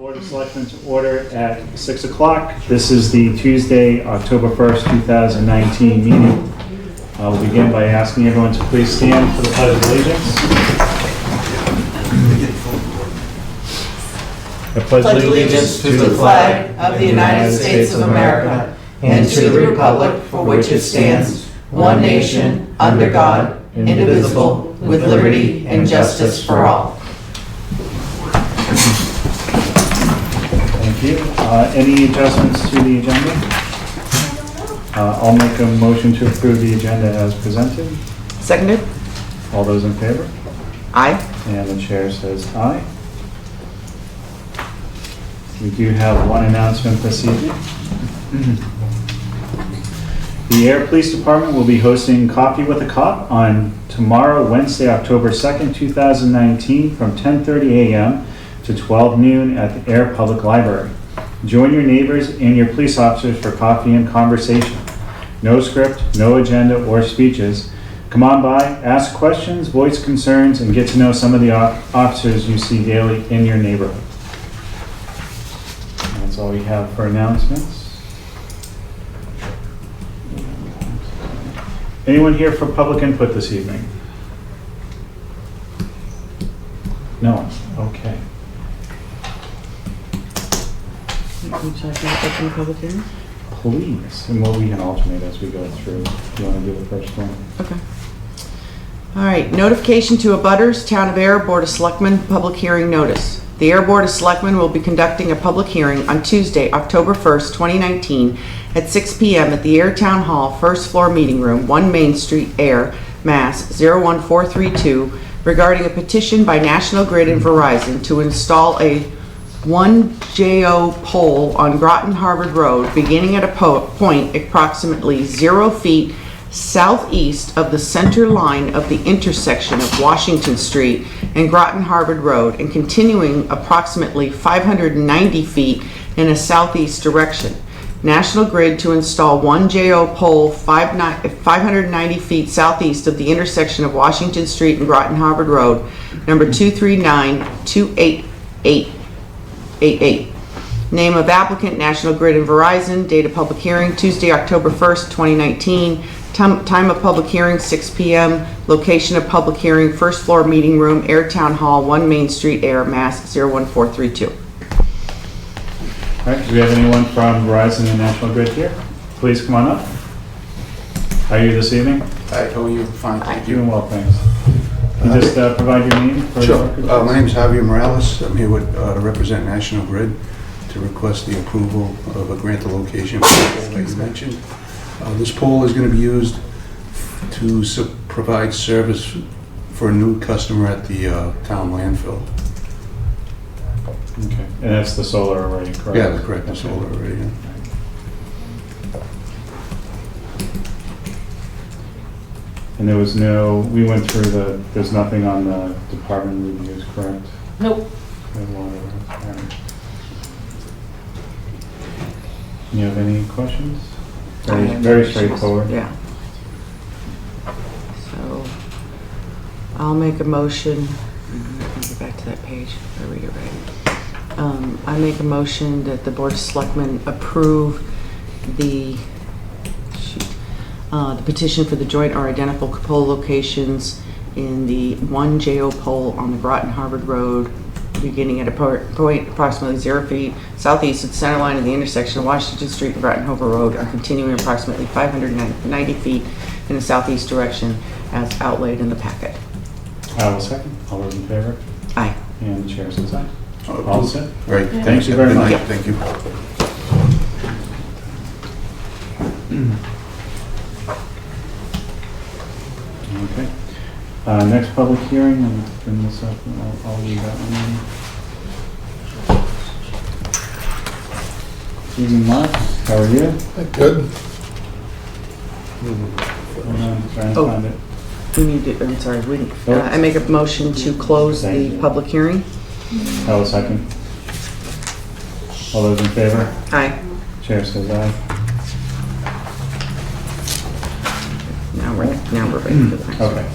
Board of Selectmen to order at 6 o'clock. This is the Tuesday, October 1st, 2019 meeting. We'll begin by asking everyone to please stand for the Pledge of Allegiance. I pledge allegiance to the flag of the United States of America and to the republic for which it stands, one nation, under God, indivisible, with liberty and justice for all. Thank you. Any adjustments to the agenda? I'll make a motion to approve the agenda as presented. Seconded. All those in favor? Aye. And the chair says aye. We do have one announcement this evening. The Ayer Police Department will be hosting Coffee with a Cop on tomorrow, Wednesday, October 2nd, 2019 from 10:30 a.m. to 12 noon at the Ayer Public Library. Join your neighbors and your police officers for coffee and conversation. No script, no agenda or speeches. Come on by, ask questions, voice concerns, and get to know some of the officers you see daily in your neighborhood. That's all we have for announcements. Anyone here for public input this evening? No one? Okay. Would you like to open the public hearing? Please, and we can alternate as we go through. Do you want to do the first one? Okay. All right, notification to abutters, Town of Ayer Board of Selectmen, public hearing notice. The Ayer Board of Selectmen will be conducting a public hearing on Tuesday, October 1st, 2019 at 6 p.m. at the Ayer Town Hall, first floor meeting room, 1 Main Street, Ayer, Mass. 01432, regarding a petition by National Grid and Verizon to install a 1JO pole on Groton Harvard Road, beginning at a point approximately 0 feet southeast of the center line of the intersection of Washington Street and Groton Harvard Road, and continuing approximately 590 feet in a southeast direction. National Grid to install 1JO pole 590 feet southeast of the intersection of Washington Street and Groton Harvard Road, number 239-28888. Name of applicant, National Grid and Verizon. Date of public hearing, Tuesday, October 1st, 2019. Time of public hearing, 6 p.m. Location of public hearing, first floor meeting room, Ayer Town Hall, 1 Main Street, Ayer, Mass. 01432. All right, do we have anyone from Verizon and National Grid here? Please come on up. How are you this evening? Hi, how are you? Fine, thank you. Doing well, thanks. Can you just provide your name? For Sure. the My name is Javier Morales. I'm here with, to represent National Grid to request the approval of a grant of location for the pole that you mentioned. This pole is going to be used to provide service for a new customer at the town landfill. Okay, and that's the solar array, correct? Yeah, that's correct, the solar array. Yeah. And there was no, we went through there's nothing on the department reviews, correct? Nope. You have any questions? Very straightforward. Yeah. So, I'll make a motion. Let me get back to that page. I read it right. I make a motion that the Board of Selectmen approve the petition for the joint or identical pole locations in the 1JO pole on the Groton Harvard Road, beginning at a point approximately 0 feet southeast of the center line of the intersection of Washington Street and Groton Harvard Road, and continuing approximately 590 feet in a southeast direction as outlaid in the packet. I will second. All those in favor? Aye. And the chair says aye. All set? Right. Thank you very much. Thank you. Okay. Next public hearing, I'm bring this up and I'll leave that one in. Evening, Mark. How are you? Good. Hold on, trying to Oh. find it. We need to, I'm sorry, I make a motion to close Thank the you. public hearing. I will second. All those in favor? Aye. Chair says aye. Now we're ready for the next. Okay.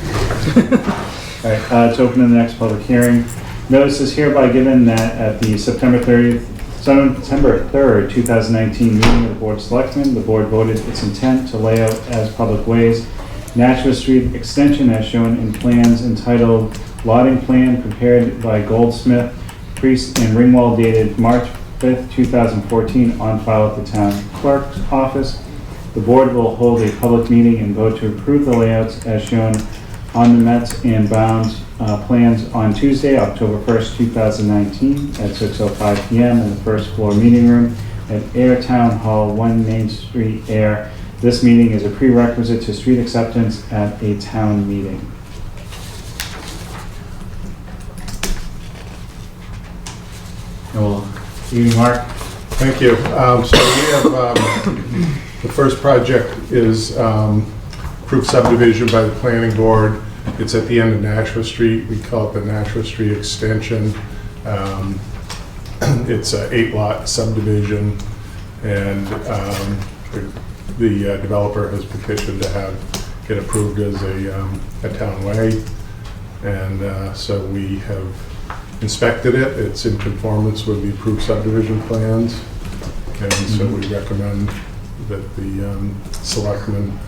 All right, to open the next public hearing, Notice is hereby given that at the September 3rd, 2019 meeting of the Board of Selectmen, the board voted its intent to lay out as public ways Nashua Street extension as shown in plans entitled Lotting Plan prepared by Goldsmith, Priest and Ringwald dated March 5th, 2014 on file at the town clerk's office. The board will hold a public meeting and vote to approve the layouts as shown on the Mets and Bounds plans on Tuesday, October 1st, 2019 at 6:05 p.m. in the first floor meeting room at Ayer Town Hall, 1 Main Street, Ayer. This meeting is a prerequisite to street acceptance at a town meeting. Well, evening, Mark. Thank you. So we have, the first project is approved subdivision by the planning board. It's at the end of Nashua Street. We call it the Nashua Street Extension. It's an 8-lot subdivision, and the developer has petitioned to get approved as a town way. And so we have inspected it. It's in conformance with the approved subdivision plans. And so we recommend that the selectmen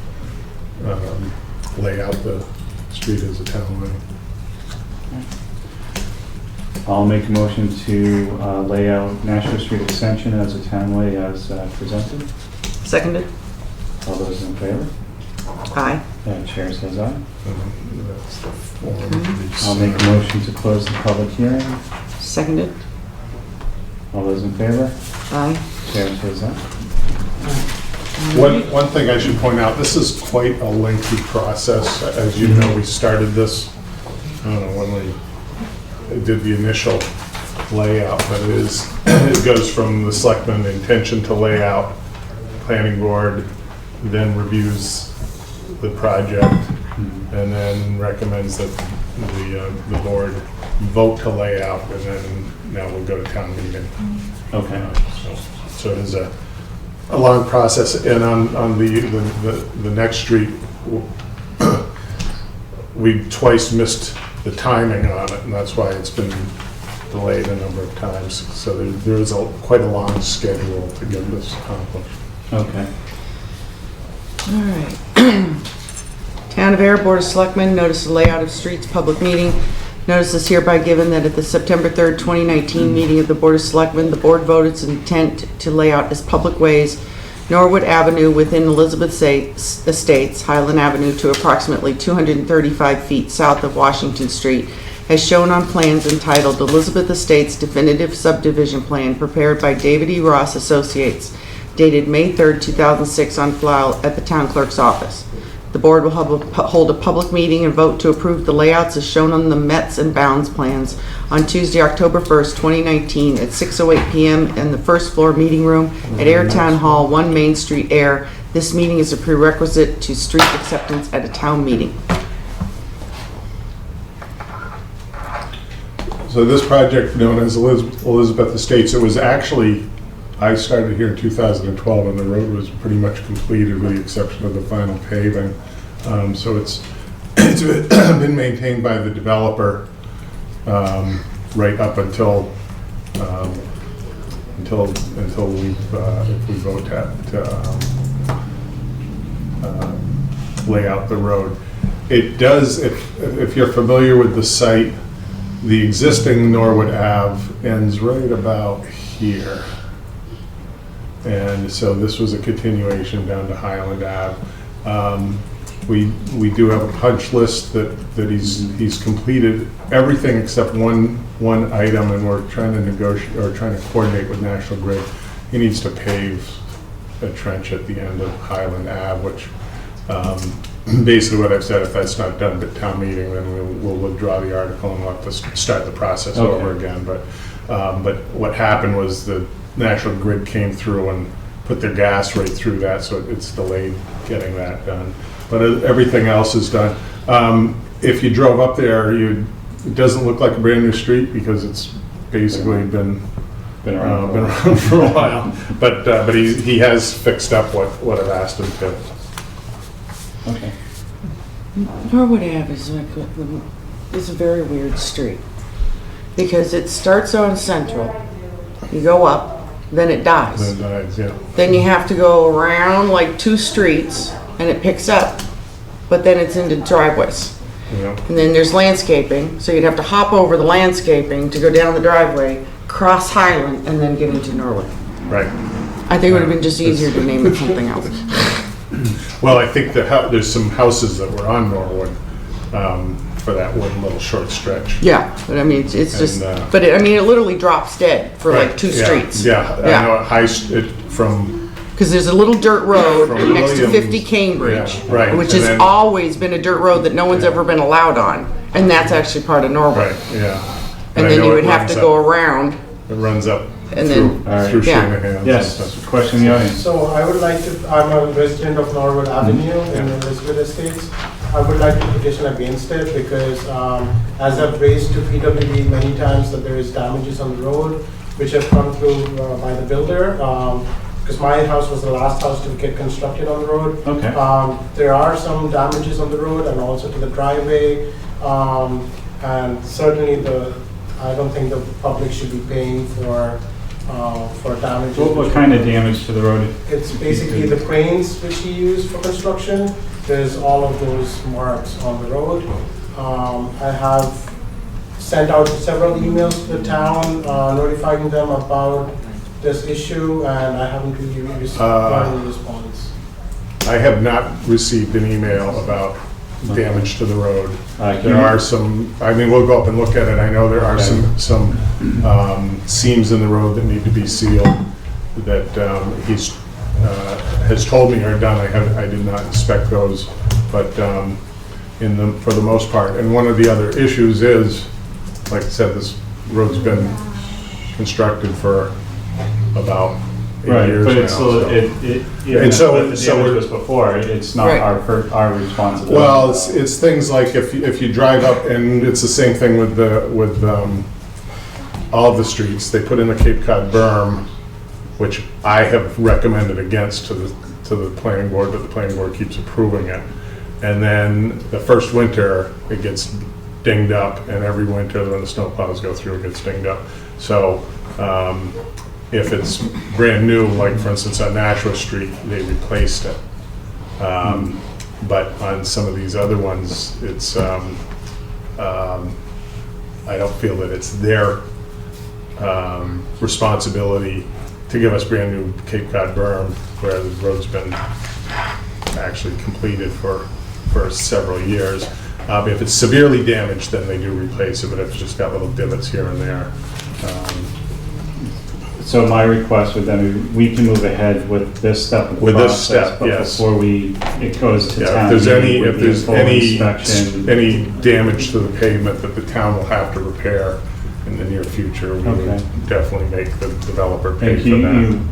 lay out the street as a town way. I'll make a motion to lay out Nashua Street Extension as a town way as presented. Seconded? All those in favor? Aye. Chair says aye. That's the form. I'll make a motion to close the public hearing. Seconded? All those in favor? Aye. Chair says aye. One thing I should point out, this is quite a lengthy process. As you know, we started this, I don't know, when we did the initial layout, but it goes from the selectmen intention to lay out, planning board then reviews the project and then recommends that the board vote to lay out, and then now we'll go to town meeting. Okay. So it is a long process, and on the next street, we twice missed the timing on it, and that's why it's been delayed a number of times. So there is quite a long schedule to get this accomplished. Okay. All right. Town of Ayer Board of Selectmen, notice the layout of streets, public meeting. Notice is hereby given that at the September 3rd, 2019 meeting of the Board of Selectmen, the board voted its intent to lay out as public ways Norwood Avenue within Elizabeth Estates, Highland Avenue to approximately 235 feet south of Washington Street, as shown on plans entitled Elizabeth Estates Definitive Subdivision Plan prepared by David E. Ross Associates, dated May 3rd, 2006 on file at the town clerk's office. The board will hold a public meeting and vote to approve the layouts as shown on the Mets and Bounds plans on Tuesday, October 1st, 2019 at 6:08 p.m. in the first floor meeting room at Ayer Town Hall, 1 Main Street, Ayer. This meeting is a prerequisite to street acceptance at a town meeting. So this project, known as Elizabeth Estates, it was actually, I started here in 2012, and the road was pretty much completed with the exception of the final paving. So it's been maintained by the developer right up until we if we vote to lay out the road. It does, if you're familiar with the site, the existing Norwood Ave ends right about here. And so this was a continuation down to Highland Ave. We do have a punch list that he's completed everything except one item, and we're trying to negotiate or trying to coordinate with National Grid. He needs to pave a trench at the end of Highland Ave, which basically what I've said, if that's not done at town meeting, then we'll withdraw the article and we'll have to start the process over again. But what happened was the National Grid came through and put their gas right through that, so it's delayed getting that done. But everything else is done. If you drove up there, it doesn't look like a brand new street because it's basically been around for a while. But he has fixed up what I've asked him to. Okay. Norwood Ave is a very weird street. because it starts on Central, you go up, then it dies. Yeah. Then you have to go around like 2 streets and it picks up, but then it's into driveways. Yeah. And then there's landscaping, so you'd have to hop over the landscaping to go down the driveway, cross Highland, and then get into Norwood. Right. I think it would have been just easier to name it something else. Well, I think there's some houses that were on Norwood for that one little short stretch. Yeah, but I mean, it's just, And, but it, I mean, it literally drops dead for like Right, 2 yeah, streets. Yeah, I know, from, Because there's a little dirt road From next to Williams, 50 Cambridge, yeah, right, which and has then- always been a dirt road that no one's ever been allowed on, and that's actually part of Norwood. right, yeah. And I then know you it would have to runs go up- around. It runs up And through then- through yeah. Shanahan's. Yes, and stuff. question in the audience. So I would like to, I'm a resident of Norwood Avenue in Elizabeth Estates. I would like to petition against it because as I've raised to PWD many times that there is damages on the road, which have come through by the builder, because my house was the last house to get constructed on the road. Okay. There are some damages on the road and also to the driveway. And certainly I don't think the public should be paying for damages. What kind of damage to the road? It's basically the cranes which he used for construction. There's all of those marks on the road. I have sent out several emails to the town notifying them about this issue, and I haven't really gotten any response. I have not received an email about damage to the road. Can There you- are some, I mean, we'll go up and look at it. I know there are Okay. some seams in the road that need to be sealed that he's has told me are done. I did not inspect those, but for the most part. And one of the other issues is, like I said, this road's been constructed for about 8 Right, years but now. it's still, so- even And so- if the so damage we're- was before, it's not Right. our responsibility. Well, it's things like if you drive up, and it's the same thing with all the streets, they put in a Cape Cod berm, which I have recommended against to the planning board, but the planning board keeps approving it. And then the first winter, it gets dinged up, and every winter when the snow plows go through, it gets dinged up. So if it's brand new, like for instance on Nashua Street, they replaced it. But on some of these other ones, it's, I don't feel that it's their responsibility to give us brand new Cape Cod berm, where the road's been actually completed for several years. If it's severely damaged, then they do replace it, but if it's just got little divots here and there. So my request would then be, we can move ahead with this step of the With this process, step, but yes. before it goes to Yeah, town. if meeting with the there's full inspection. any damage to the pavement that the town will have to repair in the near future, we Okay. would definitely make the developer pay And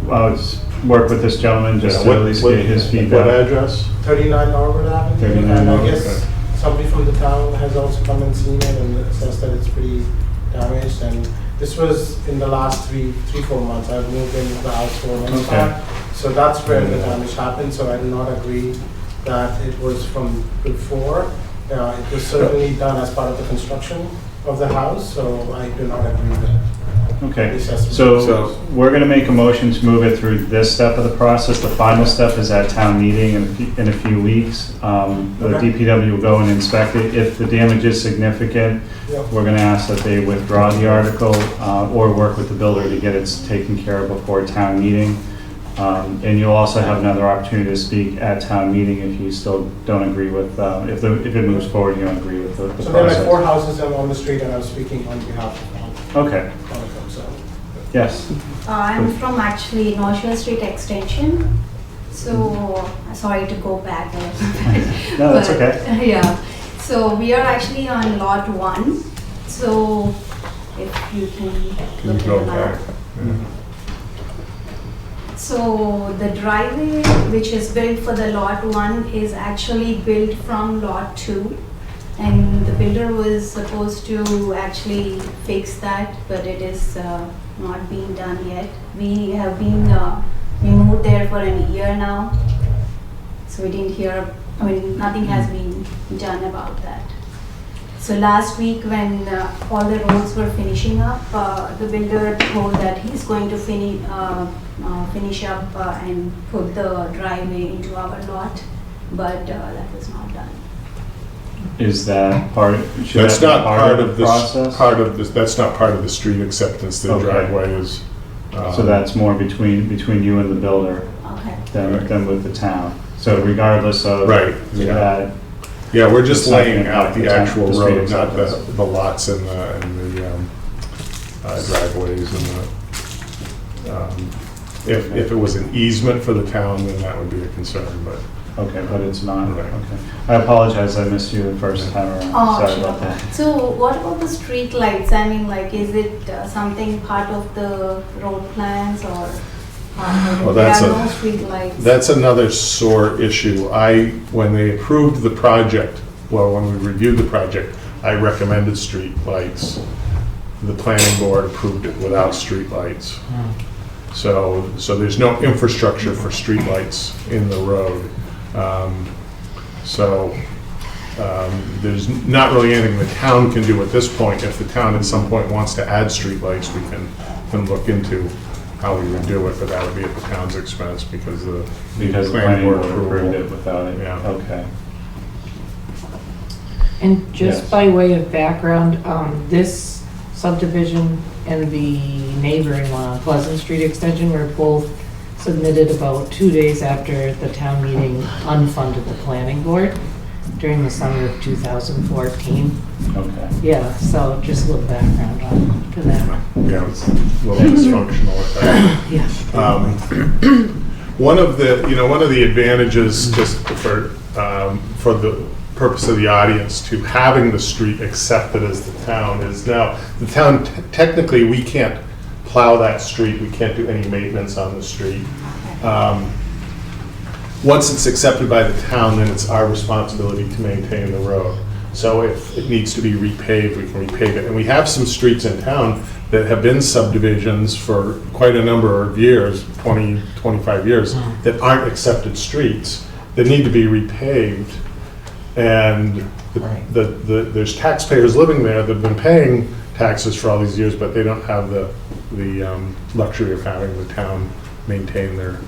for that. work with this gentleman just to Yeah, at least get his What feedback. address? 39 Norwood Avenue. 39 And I Norwood, guess somebody from the town has also come and seen it and says that it's pretty damaged. And this was in the last 3-4 months. I've moved into the house 4 months Okay. back. So that's where the damage happened. So I do not agree that it was from before. It was certainly done as part of the construction of the house, so I do not agree with that. Okay, assessment. so we're gonna make a motion to move it through this step of the process. The final step is at town meeting in a few weeks. The Okay. DPW will go and inspect it. If the damage is significant, Yeah. we're gonna ask that they withdraw the article, or work with the builder to get it taken care of before town meeting. And you'll also have another opportunity to speak at town meeting if you still don't agree with, if it moves forward, you don't agree with the So there are like 4 process. houses on the street and I'm speaking on behalf of Okay, one of them, so. yes. I'm from actually North Shore Street Extension, so sorry to go back there. No, that's But, okay. Yeah, so we are actually on lot 1, so if you can look Go at the map. back. So the driveway which is built for the lot 1 is actually built from lot 2. And the builder was supposed to actually fix that, but it is not being done yet. We have been, we moved there for a year now. So we didn't hear, I mean, nothing has been done about that. So last week when all the roads were finishing up, the builder told that he's going to finish up and put the driveway into our lot, but that was not done. Is that part, should That's that be not part of process? this, that's not part of the street acceptance, the Okay. driveway is. So that's more between you and the builder Okay. than with the town. So regardless of Right, yeah. that, Yeah, we're just It's not laying gonna out impact the the town, actual the street road, not acceptance. the lots and the driveways and if it was an easement for the town, then that would be a concern, but. okay, but it's not, Right. okay. I apologize, I missed you the first time around, Oh, sorry sure. about that. So what about the street lights? I mean, like, is it something part of the road plans or? Well, There that's are a- no street lights. That's another sore issue. When they approved the project, well, when we reviewed the project, I recommended street lights. The planning board approved it without street lights. So there's no infrastructure for street lights in the road. There's not really anything the town can do at this point. If the town at some point wants to add street lights, we can look into how we would do it, but that would be at the town's expense because the Planning board approved it without it, Yeah. okay. And just Yes. by way of background, this subdivision and the neighboring one on Pleasant Street Extension were both submitted about 2 days after the town meeting unfunded the planning board during the summer of 2014. Okay. Yeah, so just a little background on to that. Yeah, it's a little dysfunctional at that. Yeah. One of the advantages, just for the purpose of the audience, to having the street accepted as the town is now, the town, technically, we can't plow that street, we can't do any maintenance on the street. Once it's accepted by the town, then it's our responsibility to maintain the road. So if it needs to be repaved, we can repave it. And we have some streets in town that have been subdivisions for quite a number of years, 20, 25 years, that aren't accepted streets, that need to be repaved. And there's taxpayers living there that have been paying taxes for all these years, but they don't have the luxury of having the town maintain their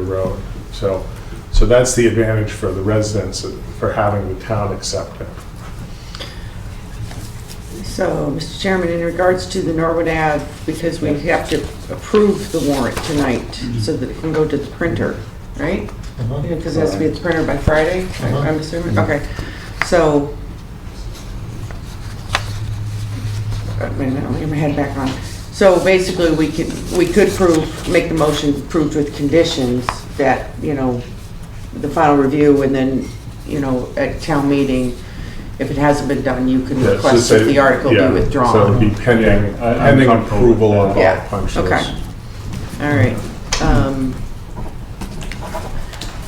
road. So that's the advantage for the residents, for having the town accept it. So, Mr. Chairman, in regards to the Norwood Ave, because we have to approve the warrant tonight so that it can go to the printer, right? Because it has to be at the printer by Friday, I'm assuming? Okay, so, wait a minute, let me get my head back on. So basically, we could make the motion approved with conditions that, the final review and then, at town meeting, if it hasn't been done, you can Yeah, so request say- that the article be yeah, So withdrawn. it'd be pending, Yeah, I'm pending comfortable with approval that. of all Yeah, punch okay. lists. All right.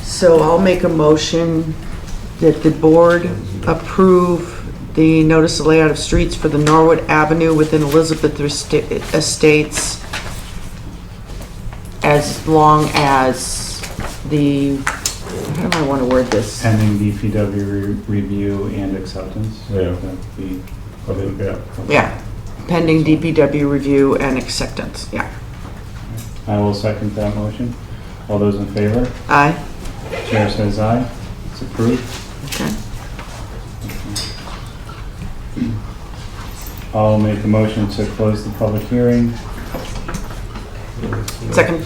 So I'll make a motion that the board approve the notice of layout of streets for the Norwood Avenue within Elizabeth Estates as long as the, how do I want to word this? Pending DPW review and acceptance? Yeah. That'd be- Yeah. Yeah, pending DPW review and acceptance, yeah. I will second that motion. All those in favor? Aye? Chair says aye. It's approved. Okay. I'll make a motion to close the public hearing. Second?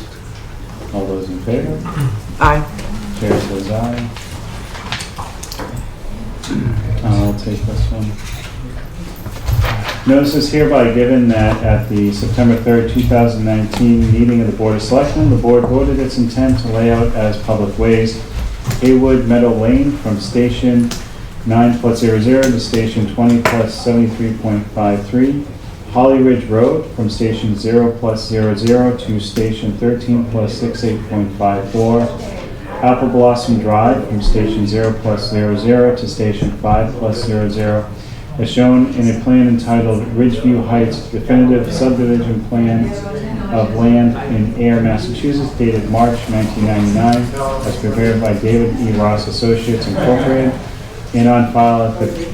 All those in favor? Aye. Chair says aye. I'll take this one. Notice is hereby given that at the September 3rd, 2019 meeting of the Board of Selectmen, the board voted its intent to lay out as public ways Haywood Meadow Lane from Station 9+00 to Station 20+73.53, Holly Ridge Road from Station 0+00 to Station 13+68.54, Apple Blossom Drive from Station 0+00 to Station 5+00, as shown in a plan entitled Ridgeview Heights Definitive Subdivision Plan of Land in Ayer, Massachusetts, dated March 1999, as prepared by David E. Ross Associates Incorporated, and on file at the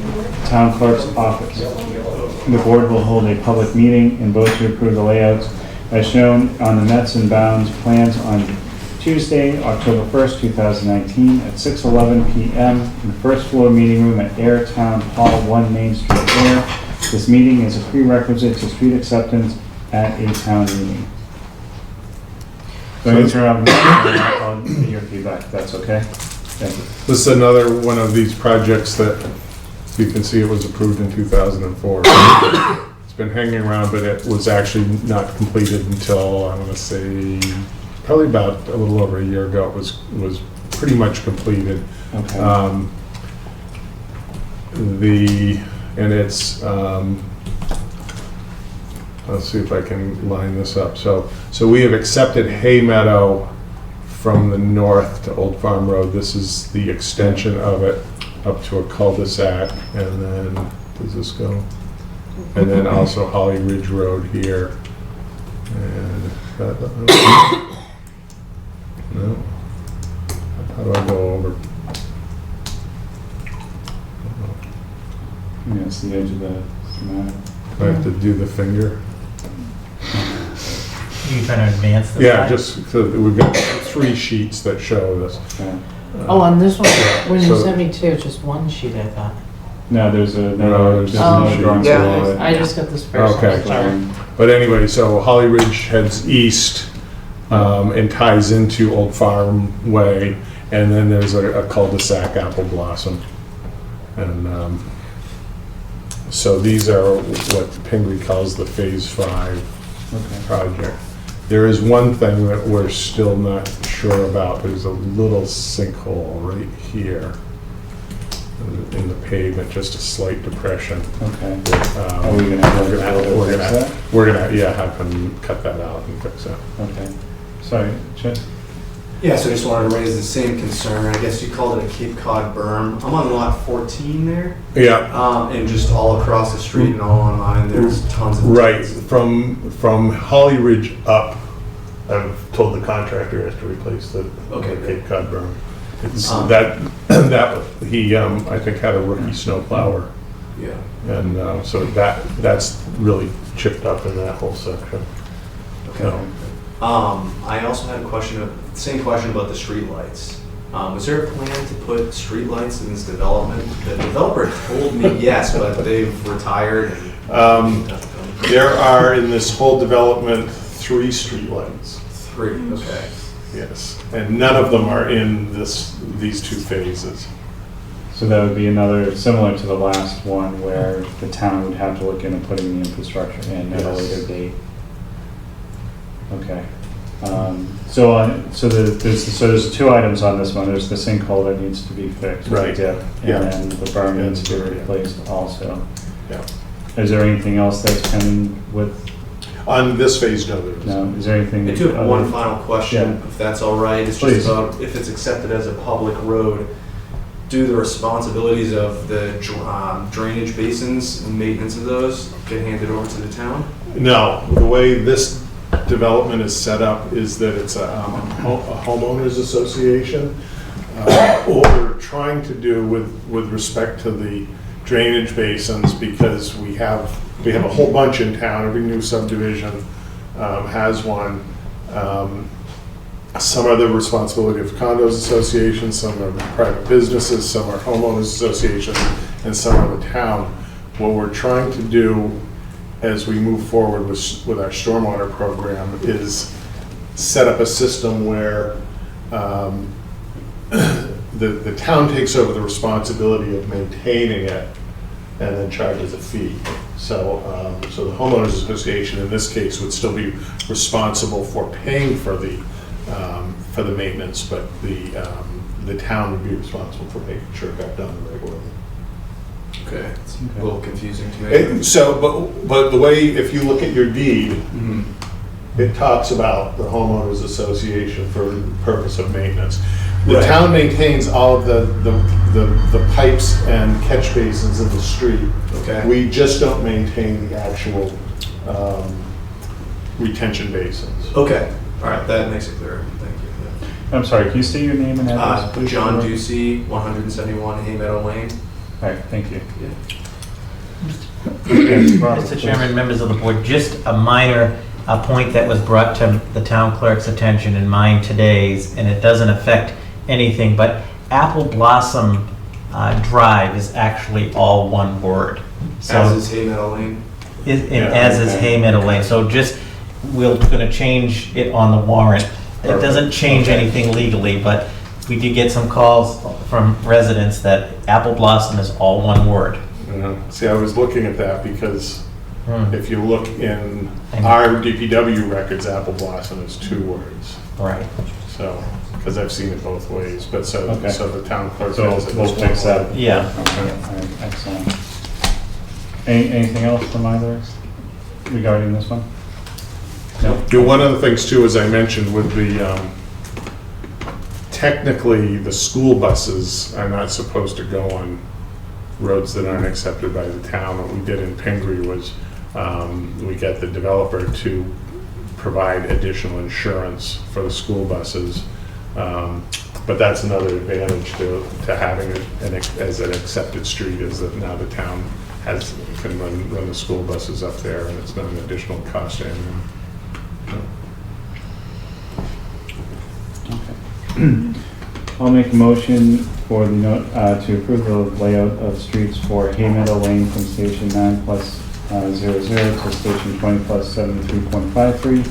town clerk's office. The board will hold a public meeting and vote to approve the layouts as shown on the Mets and Bounds plans on Tuesday, October 1st, 2019 at 6:11 p.m. in the first floor meeting room at Ayer Town Hall, 1 Main Street, Ayer. This meeting is a prerequisite to street acceptance at a town meeting. So I'm interrupting. I'll get your feedback, if that's okay. Thank you. This is another one of these projects that you can see it was approved in 2004. It's been hanging around, but it was actually not completed until, I want to say, probably about a little over a year ago. It was pretty much completed. Okay. Let's see if I can line this up. So we have accepted Hay Meadow from the north to Old Farm Road. This is the extension of it up to a cul-de-sac, and then, does this go? And then also Holly Ridge Road here. And no. How do I go over? Yeah, it's the edge of the map. I have to do the finger. You trying to advance the Yeah, slide? just, so we've got 3 sheets that show this. Okay. Oh, on this one, when you So- sent me two, it's just one sheet, I thought. No, there's No, another, there's another two drawing. Yeah. below it. I just got this first Okay. one, sorry. But anyway, so Holly Ridge heads east and ties into Old Farm Way, and then there's a cul-de-sac, Apple Blossom. And so these are what Pingree calls the Phase 5 Okay. project. There is one thing that we're still not sure about. There's a little sinkhole right here in the pavement, just a slight depression. Okay. Um, Are we gonna have to build it, fix that? We're gonna, yeah, have them cut that out and fix that. Okay. Sorry, Chet? Yeah, so I just wanted to raise the same concern. I guess you called it a Cape Cod berm. I'm on lot 14 there, Yeah, and just all across the street and all on mine, there's tons of. right. From Holly Ridge up, I've told the contractor has to replace the Okay, the Cape Cod berm. It's Um, he, I think, had a rookie snowplower, Yeah. and so that's really chipped up in that whole section. Okay. I also had a question, same question about the streetlights. Was there a plan to put streetlights in this development? The developer told me yes, but they've retired and. There are in this whole development 3 streetlights. 3, okay. Yes, and none of them are in these 2 phases. So that would be another, similar to the last one, where the town would have to look into putting the infrastructure in at a Yes. later date. Okay. So there's 2 items on this one. There's the sinkhole that needs to be fixed, the Right. dip, Yeah. and then the berm needs to be Yeah. replaced also. Yeah. Is there anything else that's pending with, On this phase, no, there no, is there anything? I do have one other- final question, if that's all right. It's Please. just about if it's accepted as a public road, do the responsibilities of the drainage basins and maintenance of those get handed over to the town? No, the way this development is set up is that it's a homeowners association. What we're trying to do with respect to the drainage basins, because we have a whole bunch in town, every new subdivision has one. Some are the responsibility of condos associations, some are private businesses, some are homeowners associations, and some are the town. What we're trying to do as we move forward with our stormwater program is set up a system where the town takes over the responsibility of maintaining it and then charges a fee. So the homeowners association in this case would still be responsible for paying for the maintenance, but the town would be responsible for making sure it got done the right way. Okay, it's a little confusing to me. But the way, if you look at your deed, Mhm. it talks about the homeowners association for the purpose of maintenance. The Right. town maintains all of the pipes and catch basins in the street. Okay. We just don't maintain the actual retention basins. Okay, all right, that makes it clear. Thank you. I'm sorry, can you say your name and address, please? John Ducey, 171 Hay Meadow Lane. All right, thank you. Yeah. Yes, Robert, Mr. please. Chairman, members of the board, just a minor point that was brought to the town clerk's attention and mine today's, and it doesn't affect anything, but Apple Blossom Drive is actually all one word. So As is Hay Meadow Lane. as is Hay Meadow Lane. So just, we're going to change it on the warrant. It doesn't change anything legally, but we did get some calls from residents that Apple Blossom is all one word. See, I was looking at that because if you look in And- our DPW records, Apple Blossom is 2 words. Right. So, because I've seen it both ways, but so Okay. the town clerk So has it. we'll as fix one that. word. Yeah. Okay, all right, excellent. Anything else from either regarding this one? No? Yeah, one of the things too, as I mentioned, with the, technically, the school buses are not supposed to go on roads that aren't accepted by the town. What we did in Pingree was, we got the developer to provide additional insurance for the school buses. But that's another advantage to having it as an accepted street, is that now the town can run the school buses up there, and it's not an additional cost to anyone. I'll make a motion for the note, to approve the layout of streets for Hay Meadow Lane from station 9+00 to station 20+73.53,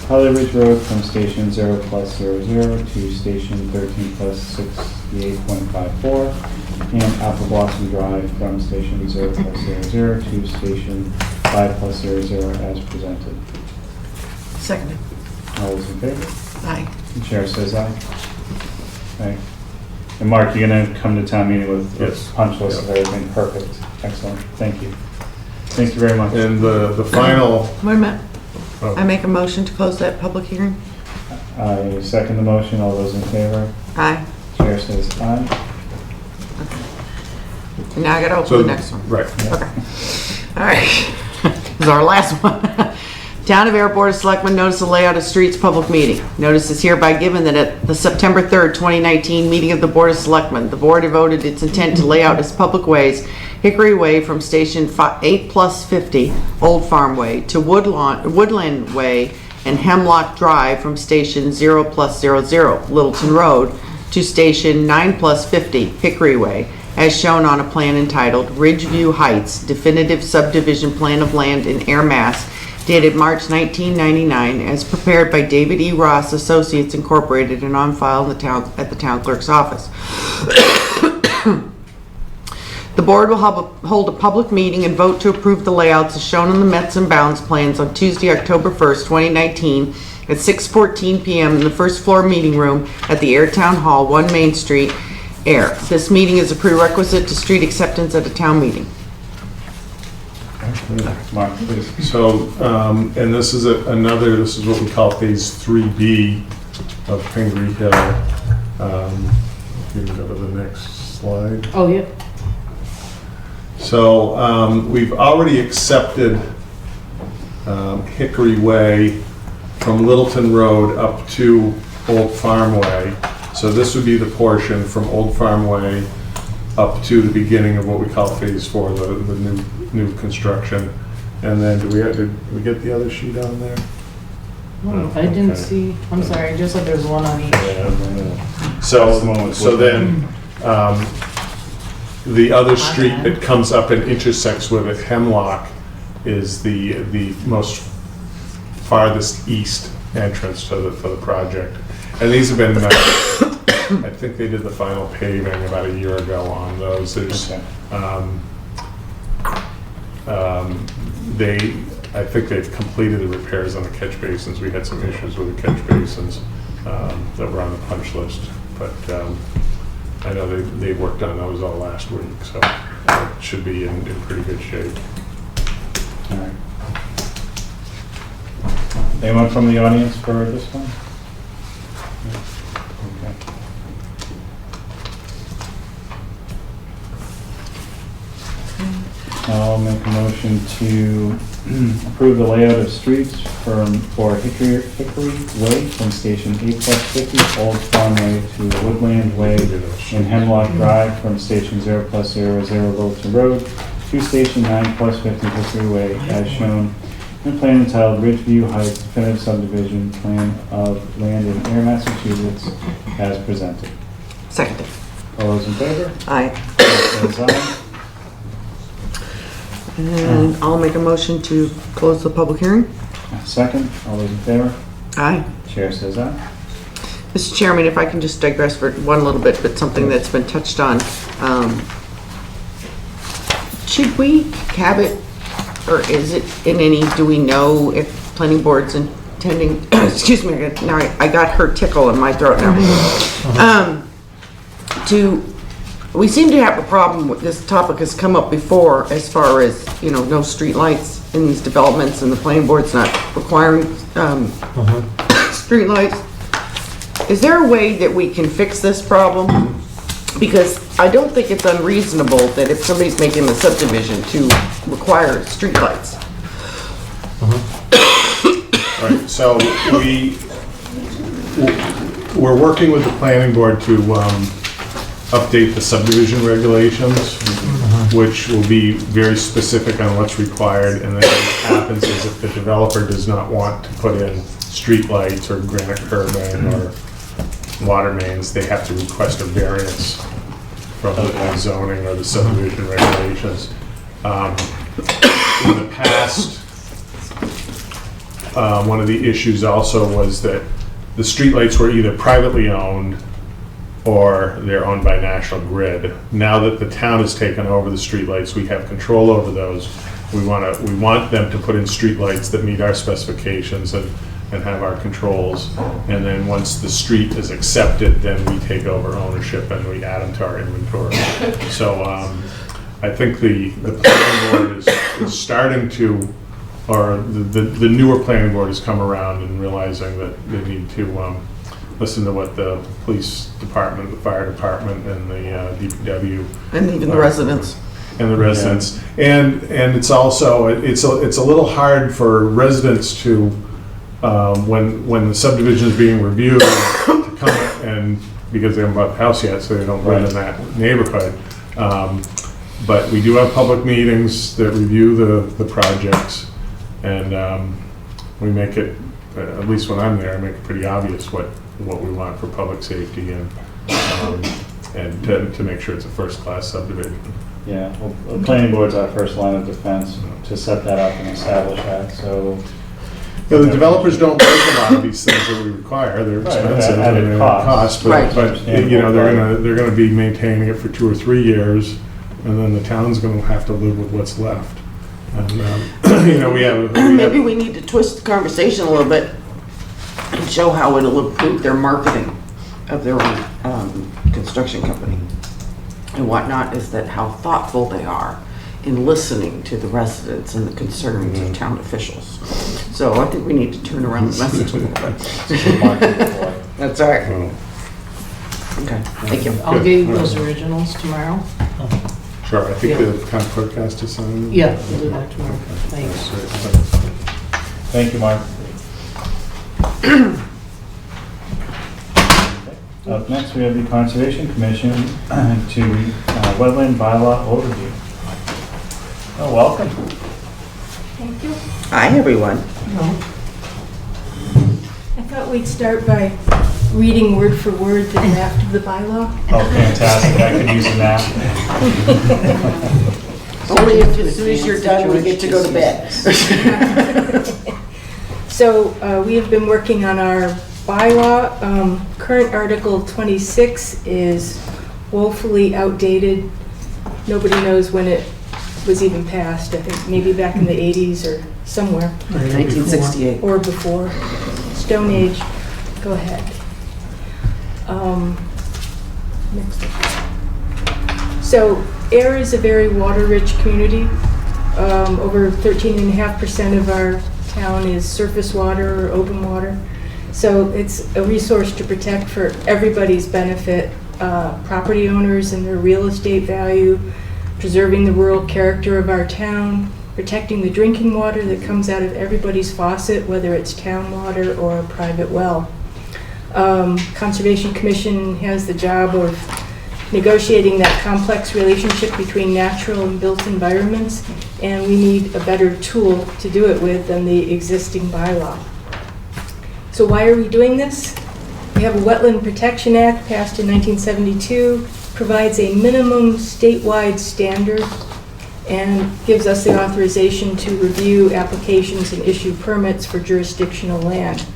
Holly Ridge Road from station 0+00 to station 13+68.54, and Apple Blossom Drive from station 0+00 to station 5+00 as presented. Seconded. All those in favor? Aye. The chair says aye. Right. And Mark, you're gonna come to town meeting with Yes. punch list of everything? Perfect. Excellent. Thank you. Thank you very much. And the final, Wait a minute. Oh. I make a motion to close that public hearing? I second the motion. All those in favor? Aye. Chair says aye. And now I gotta open so, the next one. right. Okay. All right. This is our last one. Town of Ayer Board of Selectmen notice the layout of streets public meeting. Notice is hereby given that at the September 3rd, 2019 meeting of the Board of Selectmen, the board devoted its intent to lay out as public ways Hickory Way from station 8+50 Old Farm Way to Woodland Way and Hemlock Drive from station 0+00 Littleton Road to station 9+50 Hickory Way, as shown on a plan entitled Ridgeview Heights Definitive Subdivision Plan of Land in Ayer, Mass., dated March 1999, as prepared by David E. Ross Associates Incorporated and on file in at the town clerk's office. The board will hold a public meeting and vote to approve the layouts as shown on the Mets and Bounds plans on Tuesday, October 1st, 2019, at 6:14 p.m. in the first floor meeting room at the Ayer Town Hall, 1 Main Street, Ayer. This meeting is a prerequisite to street acceptance at a town meeting. Mark, please. So, and this is this is what we call phase 3B of Pingree Hill. If you can go to the next slide. Oh, yep. So, we've already accepted Hickory Way from Littleton Road up to Old Farm Way. So this would be the portion from Old Farm Way up to the beginning of what we call phase 4, the new construction. And then did we get the other sheet on there? Oh, I didn't Okay. see, I'm sorry, I just said there's one on each. So then, the other street that comes up and intersects with it, Hemlock, is the most farthest east entrance to the project. And these have been, I think they did the final paving about a year ago on those. There's, Okay. I think they've completed the repairs on the catch basins. We had some issues with the catch basins that were on the punch list, but I know they worked on those all last week, so it should be in pretty good shape. All right. Anyone from the audience for this one? Okay. I'll make a motion to Approve the layout of streets for Hickory Way from Station 8+50 Old Farm Way to Woodland Way, and Hemlock Drive from Station 0+00 Littleton Road to Station 9+50 Hickory Way, as shown in plan entitled Ridgeview Heights Definitive Subdivision Plan of Land in Ayer, Massachusetts, as presented. Seconded. All those in favor? Aye. Chair says aye. And I'll make a motion to close the public hearing. Second, all those in favor? Aye. Chair says aye. Mr. Chairman, if I can just digress for one little bit, but something that's been touched on. Should we have it, or is it in any, do we know if planning board's intending, excuse me, now I got her tickle in my throat now. We seem to have a problem with this topic has come up before as far as, no street lights in these developments and the planning board's not requiring, street lights. Is there a way that we can fix this problem? Because I don't think it's unreasonable that if somebody's making a subdivision to require streetlights. Right, so we're working with the planning board to update the subdivision regulations, which will be very specific on what's required, and then what happens is if the developer does not want to put in streetlights or granite curbing or water mains, they have to request a variance from the zoning or the subdivision regulations. In the past, one of the issues also was that the streetlights were either privately owned or they're owned by National Grid. Now that the town has taken over the streetlights, we have control over those. We want them to put in streetlights that meet our specifications and have our controls. And then once the street is accepted, then we take over ownership and we add them to our inventory. So I think the planning board is starting to, or the newer planning board has come around and realizing that they need to listen to what the police department, the fire department, and the DPW, And even the residents. and the residents, and it's also it's a little hard for residents to when the subdivision is being reviewed to come and because they haven't bought the house yet, so they don't live in that neighborhood. But we do have public meetings that review the projects, and we make it, at least when I'm there, I make it pretty obvious what we want for public safety and to make sure it's a first-class subdivision. Yeah, well, the planning board's our first line of defense to set that up and establish that, so. Yeah, the developers don't make a lot of these things that we require. They're expensive at and cost. but Right. they're gonna be maintaining it for 2 or 3 years, and then the town's gonna have to live with what's left. And Maybe we need to twist the conversation a little bit and show how it'll improve their marketing of their own construction company and whatnot, is that how thoughtful they are in listening to the residents and the concerns of town officials. So I think we need to turn around the message a little bit. That's all right. Okay, thank you. I'll give you those originals tomorrow. Sure, I think the town clerk has to sign them. Yeah, we'll do that tomorrow. Thanks. Thank you, Mark. Up next, we have the Conservation Commission to Wetland Bylaw Overview. Oh, welcome. Thank you. Hi, everyone. I thought we'd start by reading word for word the draft of the bylaw. Oh, fantastic. I could use a nap. Only if as soon as you're done, we get to go to bed. So we have been working on our bylaw. Current Article 26 is woefully outdated. Nobody knows when it was even passed. I think maybe back in the 80s or somewhere. 1968. Or before. Stone Age. Go ahead. Next. So Ayer is a very water-rich community. Over 13.5% of our town is surface water or open water. So it's a resource to protect for everybody's benefit, property owners and their real estate value, preserving the rural character of our town, protecting the drinking water that comes out of everybody's faucet, whether it's town water or a private well. Conservation Commission has the job of negotiating that complex relationship between natural and built environments, and we need a better tool to do it with than the existing bylaw. So why are we doing this? We have a Wetland Protection Act passed in 1972, provides a minimum statewide standard, and gives us the authorization to review applications and issue permits for jurisdictional land.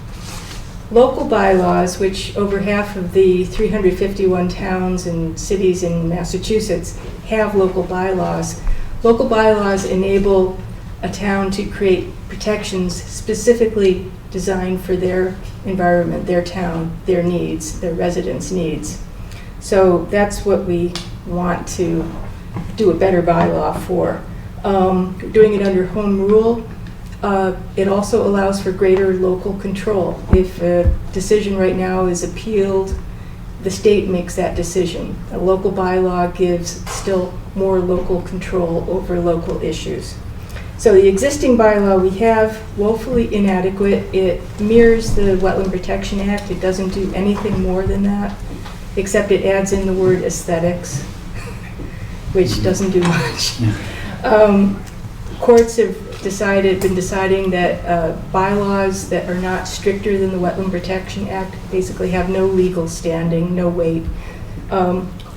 Local bylaws, which over half of the 351 towns and cities in Massachusetts have local bylaws. Local bylaws enable a town to create protections specifically designed for their environment, their town, their needs, their residents' needs. So that's what we want to do a better bylaw for. Doing it under home rule. It also allows for greater local control. If a decision right now is appealed, the state makes that decision. A local bylaw gives still more local control over local issues. So the existing bylaw we have, woefully inadequate. It mirrors the Wetland Protection Act. It doesn't do anything more than that, except it adds in the word aesthetics, which doesn't do much. Courts have been deciding that bylaws that are not stricter than the Wetland Protection Act basically have no legal standing, no weight.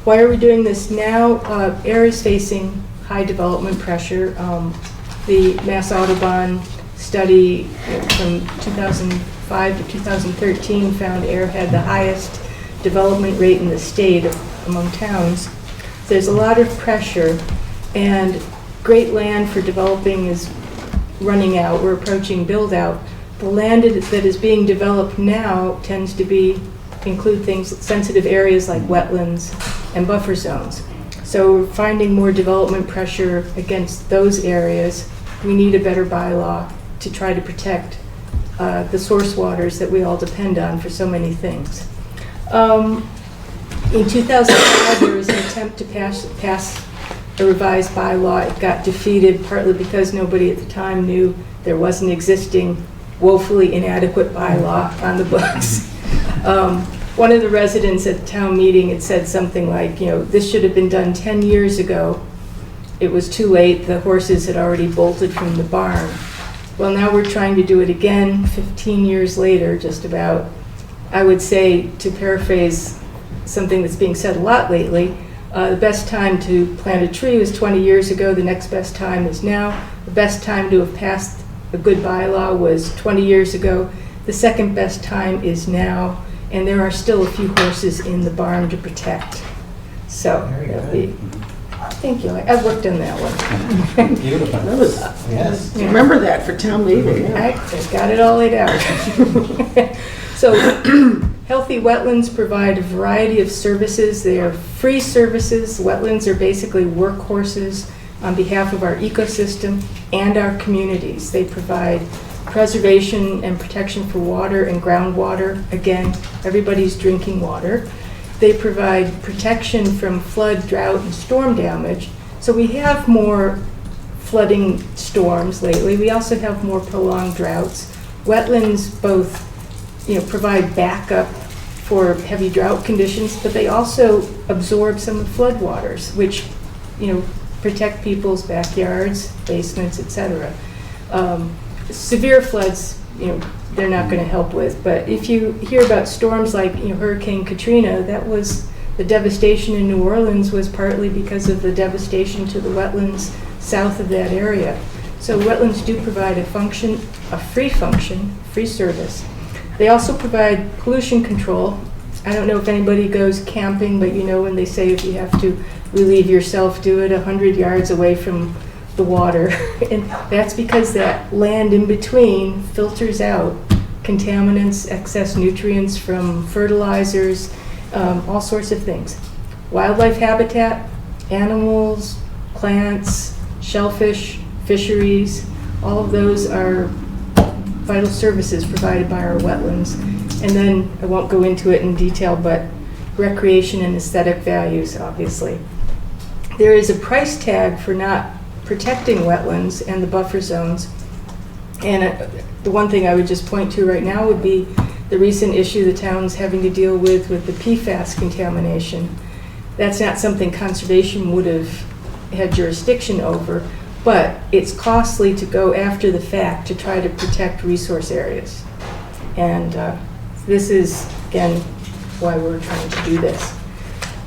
Why are we doing this now? Ayer is facing high development pressure. The Mass Audubon study from 2005 to 2013 found Ayer had the highest development rate in the state among towns. So there's a lot of pressure, and great land for developing is running out. We're approaching build out. The land that is being developed now tends to include things, sensitive areas like wetlands and buffer zones. So we're finding more development pressure against those areas. We need a better bylaw to try to protect the source waters that we all depend on for so many things. In 2005, there was an attempt to pass a revised bylaw. It got defeated partly because nobody at the time knew there was an existing woefully inadequate bylaw on the books. One of the residents at the town meeting had said something like, this should have been done 10 years ago. It was too late. The horses had already bolted from the barn. Well, now we're trying to do it again 15 years later, just about. I would say, to paraphrase something that's being said a lot lately, the best time to plant a tree was 20 years ago. The next best time is now. The best time to have passed a good bylaw was 20 years ago. The second best time is now. And there are still a few horses in the barn to protect. So, thank you. I've worked on that one. Beautiful. That was, Yes. remember that for town meeting. I got it all laid out. So, healthy wetlands provide a variety of services. They are free services. Wetlands are basically workhorses on behalf of our ecosystem and our communities. They provide preservation and protection for water and groundwater. Again, everybody's drinking water. They provide protection from flood, drought, and storm damage. So we have more flooding storms lately. We also have more prolonged droughts. Wetlands both, provide backup for heavy drought conditions, but they also absorb some of the floodwaters, which, protect people's backyards, basements, etc. Severe floods, they're not going to help with. But if you hear about storms like Hurricane Katrina, that was the devastation in New Orleans was partly because of the devastation to the wetlands south of that area. So wetlands do provide a free service. They also provide pollution control. I don't know if anybody goes camping, but when they say if you have to relieve yourself, do it 100 yards away from the water. And that's because that land in between filters out contaminants, excess nutrients from fertilizers, all sorts of things. Wildlife habitat, animals, plants, shellfish, fisheries, all of those are vital services provided by our wetlands. And then, I won't go into it in detail, but recreation and aesthetic values, obviously. There is a price tag for not protecting wetlands and the buffer zones. And the one thing I would just point to right now would be the recent issue the town's having to deal with the PFAS contamination. That's not something conservation would have had jurisdiction over, but it's costly to go after the fact to try to protect resource areas. And this is, again, why we're trying to do this.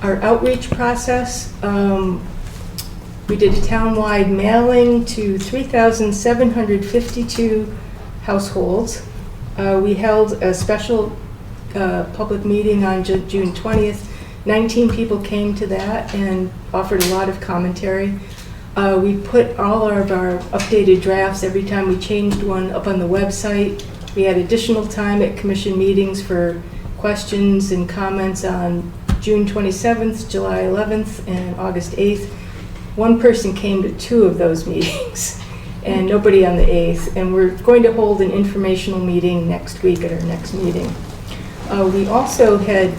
Our outreach process, we did a townwide mailing to 3,752 households. We held a special public meeting on June 20th. 19 people came to that and offered a lot of commentary. We put all of our updated drafts every time we changed one up on the website. We had additional time at commission meetings for questions and comments on June 27th, July 11th, and August 8th. One person came to 2 of those meetings and nobody on the 8th. And we're going to hold an informational meeting next week at our next meeting. We also had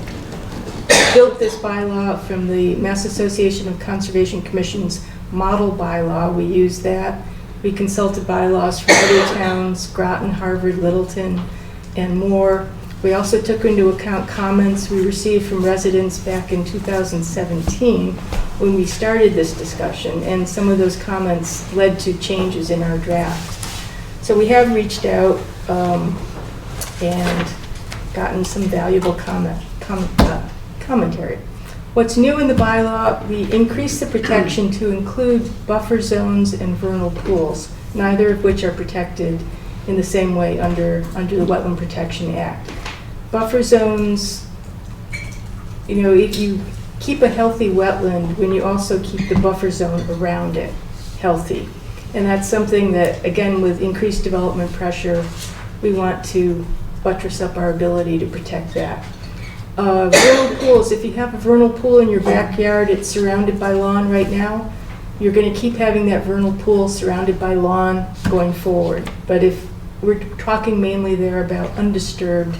built this bylaw from the Mass Association of Conservation Commission's model bylaw. We used that. We consulted bylaws from other towns, Groton, Harvard, Littleton, and more. We also took into account comments we received from residents back in 2017 when we started this discussion, and some of those comments led to changes in our draft. So we have reached out and gotten some valuable commentary. What's new in the bylaw, we increased the protection to include buffer zones and vernal pools, neither of which are protected in the same way under the Wetland Protection Act. Buffer zones, if you keep a healthy wetland when you also keep the buffer zone around it healthy. And that's something that, again, with increased development pressure, we want to buttress up our ability to protect that. Vernal pools, if you have a vernal pool in your backyard, it's surrounded by lawn right now, you're going to keep having that vernal pool surrounded by lawn going forward. But if we're talking mainly there about undisturbed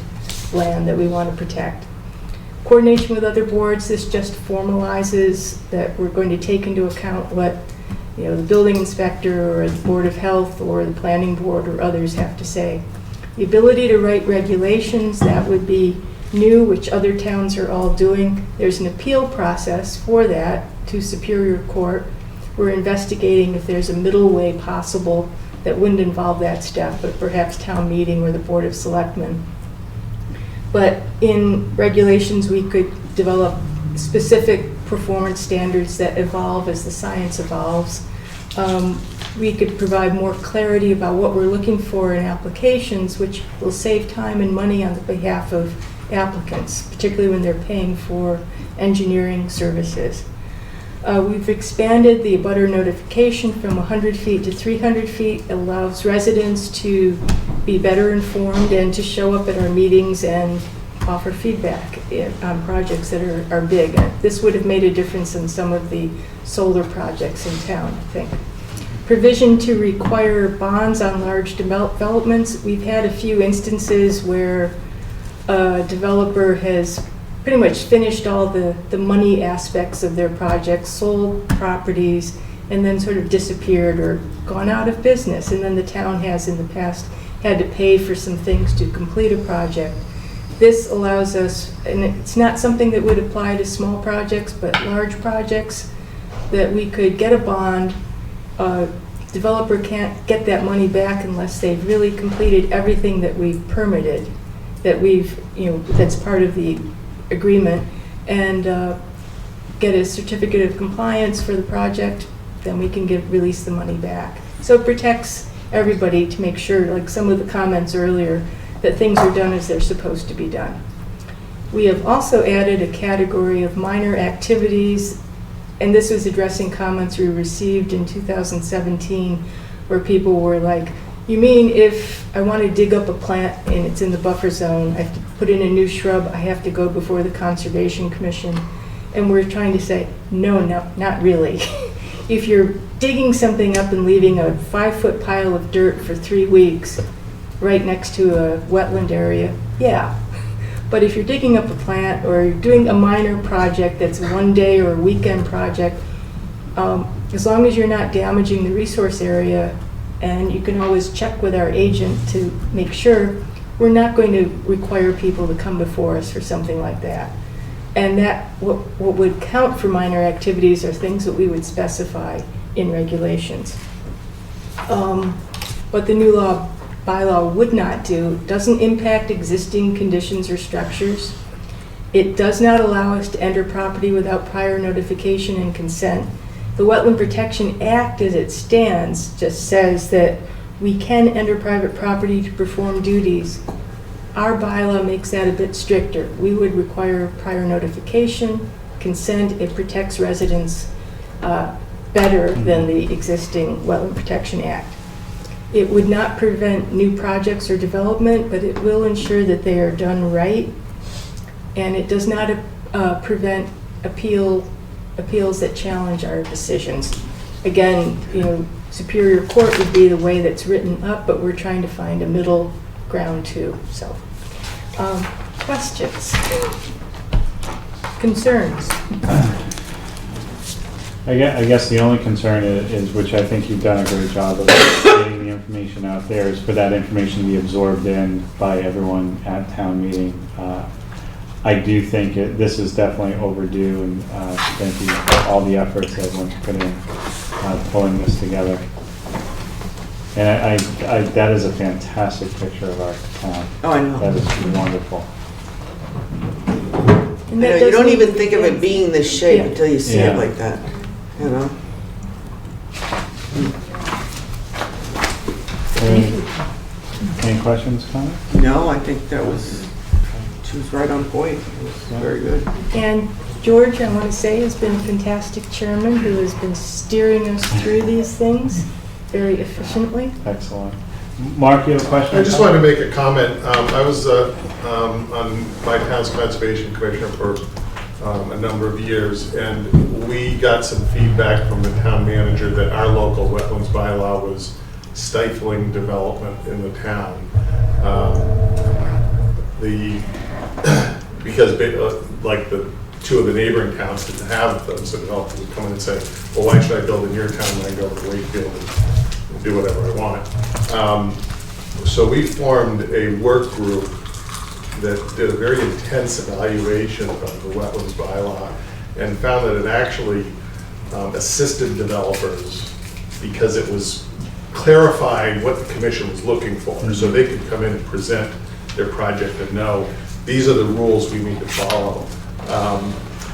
land that we want to protect. Coordination with other boards, this just formalizes that we're going to take into account what the building inspector or the Board of Health or the planning board or others have to say. The ability to write regulations, that would be new, which other towns are all doing. There's an appeal process for that to Superior Court. We're investigating if there's a middle way possible that wouldn't involve that step, but perhaps town meeting or the Board of Selectmen. But in regulations, we could develop specific performance standards that evolve as the science evolves. We could provide more clarity about what we're looking for in applications, which will save time and money on the behalf of applicants, particularly when they're paying for engineering services. We've expanded the abutter notification from 100 feet to 300 feet. It allows residents to be better informed and to show up at our meetings and offer feedback on projects that are big. This would have made a difference in some of the solar projects in town, I think. Provision to require bonds on large developments. We've had a few instances where a developer has pretty much finished all the money aspects of their projects, sold properties, and then sort of disappeared or gone out of business. And then the town has in the past had to pay for some things to complete a project. This allows us, and it's not something that would apply to small projects, but large projects, that we could get a bond. Developer can't get that money back unless they've really completed everything that we've permitted, that we've, that's part of the agreement, and get a certificate of compliance for the project, then we can release the money back. So it protects everybody to make sure, like some of the comments earlier, that things are done as they're supposed to be done. We have also added a category of minor activities, and this was addressing comments we received in 2017 where people were like, you mean if I want to dig up a plant and it's in the buffer zone, I have to put in a new shrub, I have to go before the Conservation Commission? And we're trying to say, no, not really. If you're digging something up and leaving a 5-foot pile of dirt for 3 weeks right next to a wetland area, yeah. But if you're digging up a plant or you're doing a minor project that's a one-day or a weekend project, as long as you're not damaging the resource area, and you can always check with our agent to make sure, we're not going to require people to come before us for something like that. And that, what would count for minor activities are things that we would specify in regulations. What the new bylaw would not do, doesn't impact existing conditions or structures. It does not allow us to enter property without prior notification and consent. The Wetland Protection Act as it stands just says that we can enter private property to perform duties. Our bylaw makes that a bit stricter. We would require prior notification, consent. It protects residents better than the existing Wetland Protection Act. It would not prevent new projects or development, but it will ensure that they are done right. And it does not prevent appeals that challenge our decisions. Again, Superior Court would be the way that's written up, but we're trying to find a middle ground too. So, questions? Concerns? I guess the only concern is, which I think you've done a great job of getting the information out there, is for that information to be absorbed in by everyone at town meeting. I do think this is definitely overdue, and thank you for all the efforts that everyone's put in pulling this together. And that is a fantastic picture of our town. Oh, I know. That is wonderful. And You that know, you don't doesn't even think of it being this shape Yeah. until you see Yeah. it like that, you know? Any questions, Connor? No, I think she was right on point. It was very good. And George, I want to say, has been a fantastic chairman who has been steering us through these things very efficiently. Excellent. Mark, you have a question? I just wanted to make a comment. I was on my town's conservation commissioner for a number of years, and we got some feedback from the town manager that our local wetlands bylaw was stifling development in the town. Because like the two of the neighboring towns didn't have them, so developers would come in and say, well, why should I build in your town when I go to Wakefield and do whatever I want? So we formed a work group that did a very intense evaluation of the wetlands bylaw and found that it actually assisted developers because it was clarifying what the commission was looking for. So they could come in and present their project and know, these are the rules we need to follow.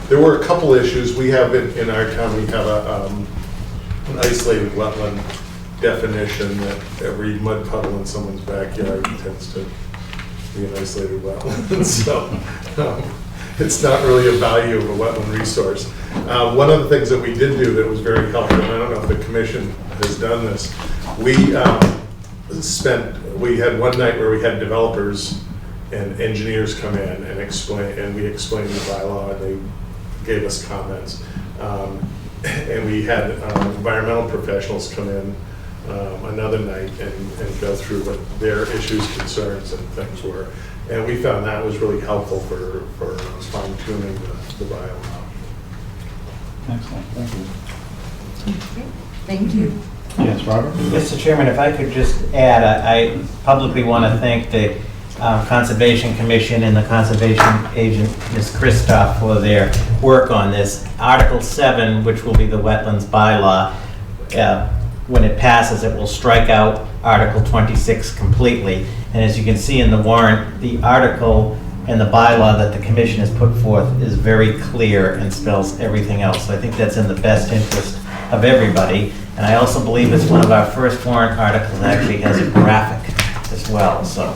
There were a couple issues. We have in our town, we have an isolated wetland definition that every mud puddle in someone's backyard tends to be an isolated wetland. So it's not really a value of a wetland resource. One of the things that we did do that was very helpful, and I don't know if the commission has done this, we had one night where we had developers and engineers come in and explain, and we explained the bylaw, and they gave us comments. And we had environmental professionals come in another night and go through what their issues, concerns, and things were. And we found that was really helpful for fine tuning the bylaw. Excellent, thank you. Thank you. Yes, Robert? Mr. Chairman, if I could just add, I publicly want to thank the Conservation Commission and the Conservation Agent, Ms. Christoph, for their work on this. Article 7, which will be the wetlands bylaw, when it passes, it will strike out Article 26 completely. And as you can see in the warrant, the article and the bylaw that the commission has put forth is very clear and spells everything else. So I think that's in the best interest of everybody. And I also believe it's one of our first warrant articles that actually has a graphic as well. So,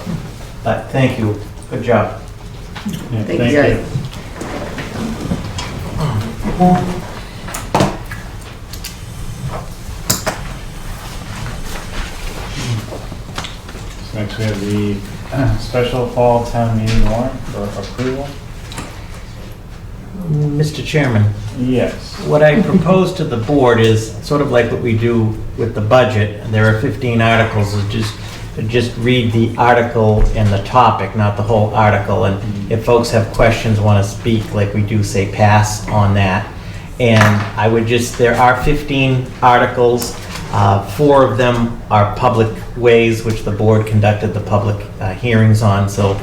but thank you. Good job. Yeah, Thank you. Next, we have the special fall town meeting warrant for approval. Mr. Chairman, Yes. what I propose to the board is sort of like what we do with the budget. There are 15 articles, is just read the article and the topic, not the whole article. And if folks have questions, want to speak, like we do, say pass on that. And I would just, there are 15 articles. 4 of them are public ways, which the board conducted the public hearings on, so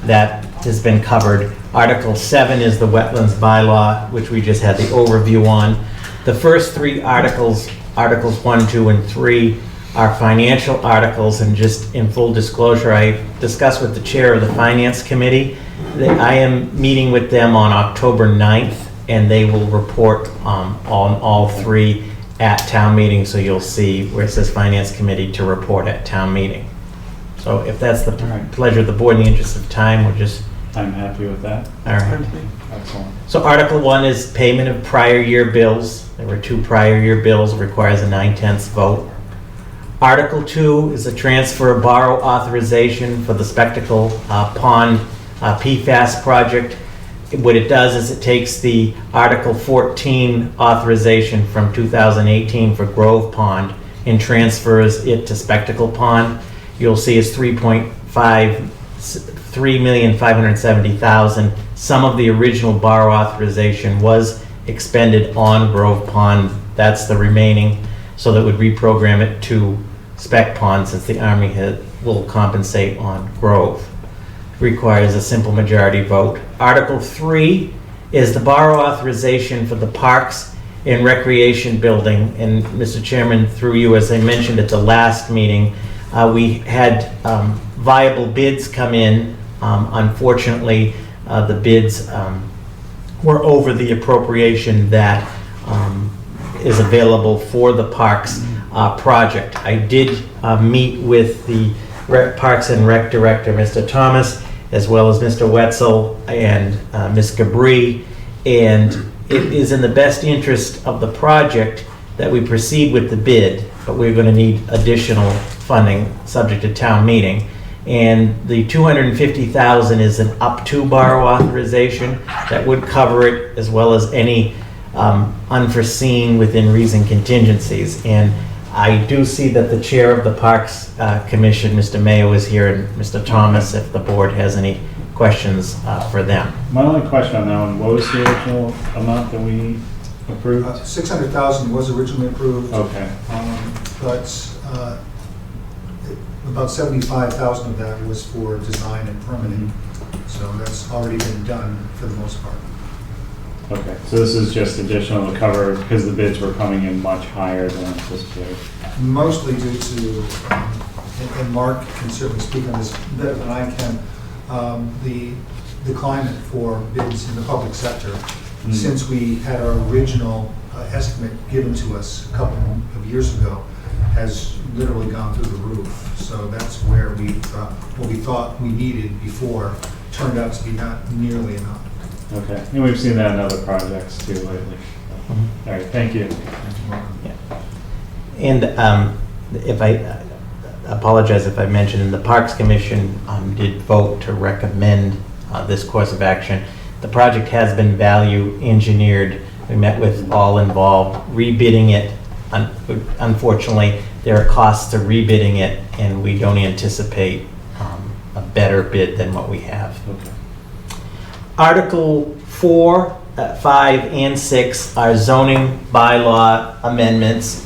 that has been covered. Article 7 is the wetlands bylaw, which we just had the overview on. The first 3 articles, Articles 1, 2, and 3, are financial articles, and just in full disclosure, I discussed with the chair of the Finance Committee that I am meeting with them on October 9th, and they will report on all 3 at town meeting, so you'll see where it says Finance Committee to report at town meeting. So if that's the pleasure of the board, in the interest of time, we'll just... I'm happy with that. All right. Excellent. So Article 1 is payment of prior year bills. There were 2 prior year bills, requires a 9/10 vote. Article 2 is a transfer of borrow authorization for the Spectacle Pond PFAS project. What it does is it takes the Article 14 authorization from 2018 for Grove Pond and transfers it to Spectacle Pond. You'll see it's $3,570,000. Some of the original borrow authorization was expended on Grove Pond. That's the remaining, so that would reprogram it to Spec Pond, since the Army will compensate on Grove. Requires a simple majority vote. Article 3 is the borrow authorization for the Parks and Recreation Building. And Mr. Chairman, through you, as I mentioned at the last meeting, we had viable bids come in. Unfortunately, the bids were over the appropriation that is available for the Parks project. I did meet with the Parks and Rec Director, Mr. Thomas, as well as Mr. Wetzel and Ms. Gabri, and it is in the best interest of the project that we proceed with the bid, but we're going to need additional funding subject to town meeting. And the $250,000 is an up to borrow authorization that would cover it, as well as any unforeseen within reason contingencies. And I do see that the chair of the Parks Commission, Mr. Mayo, is here, and Mr. Thomas, if the board has any questions for them. My only question on that one, what was the original amount that we approved? $600,000 was originally approved. Okay. But about $75,000 of that was for design and permitting. So that's already been done for the most part. Okay, so this is just additional to cover, because the bids were coming in much higher than anticipated. Mostly due to, and Mark can certainly speak on this better than I can, the climate for bids in the public sector. Since we had our original estimate given to us a couple of years ago, has literally gone through the roof. So that's where what we thought we needed before turned out to be not nearly enough. Okay, and we've seen that in other projects too lately. All right, thank you. Yeah. And if I apologize if I mentioned, the Parks Commission did vote to recommend this course of action. The project has been value engineered. We met with all involved, rebidding it. Unfortunately, there are costs to rebidding it, and we don't anticipate a better bid than what we have. Okay. Article 4, 5, and 6 are zoning bylaw amendments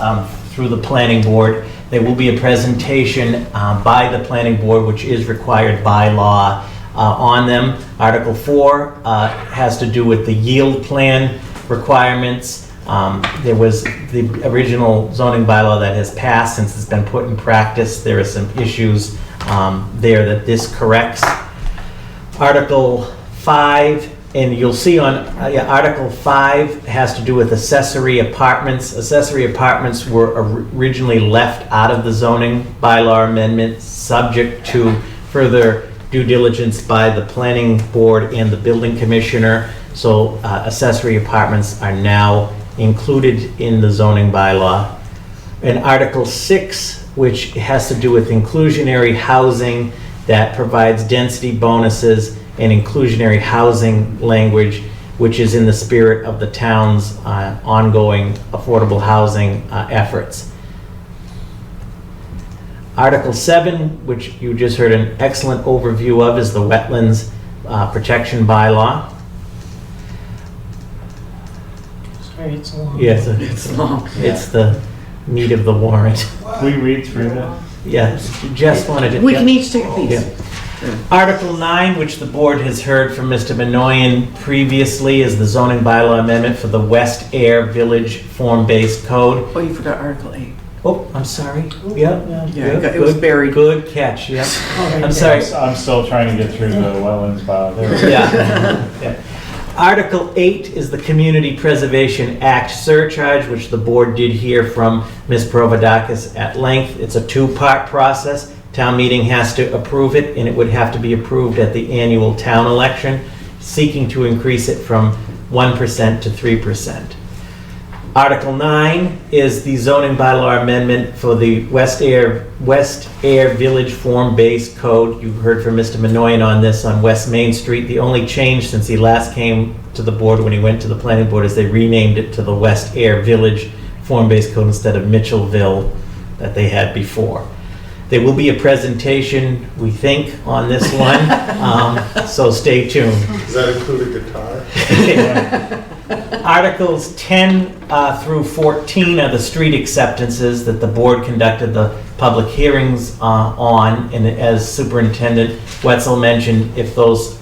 through the planning board. There will be a presentation by the planning board, which is required by law, on them. Article 4 has to do with the yield plan requirements. There was the original zoning bylaw that has passed since it's been put in practice. There are some issues there that this corrects. Article 5, and you'll see on Article 5 has to do with accessory apartments. Accessory apartments were originally left out of the zoning bylaw amendment, subject to further due diligence by the planning board and the building commissioner. So accessory apartments are now included in the zoning bylaw. And Article 6, which has to do with inclusionary housing that provides density bonuses and inclusionary housing language, which is in the spirit of the town's ongoing affordable housing efforts. Article 7, which you just heard an excellent overview of, is the Wetlands Protection Bylaw. Sorry, it's long. Yes, It's long. it's the meat of the warrant. Can we read through that? Yes, just wanted to. We can each take a piece. Yeah. Article 9, which the board has heard from Mr. Benoit previously, is the zoning bylaw amendment for the West Air Village form-based code. Oh, you forgot Article 8. Oh, I'm sorry. Yep. Yeah, it was buried. Good catch, yep. I'm sorry. I'm still trying to get through the wetlands bylaw. There we go. Yeah. Yeah. Article 8 is the Community Preservation Act surcharge, which the board did hear from Ms. Provadakis at length. It's a two-part process. Town meeting has to approve it, and it would have to be approved at the annual town election, seeking to increase it from 1% to 3%. Article 9 is the zoning bylaw amendment for the West Air Village form-based code. You've heard from Mr. Minoyan on this on West Main Street. The only change since he last came to the board when he went to the planning board is they renamed it to the West Air Village form-based code instead of Mitchellville that they had before. There will be a presentation, we think, on this one, so stay tuned. Does that include a guitar? Articles 10 through 14 are the street acceptances that the board conducted the public hearings on, and as Superintendent Wetzel mentioned, if those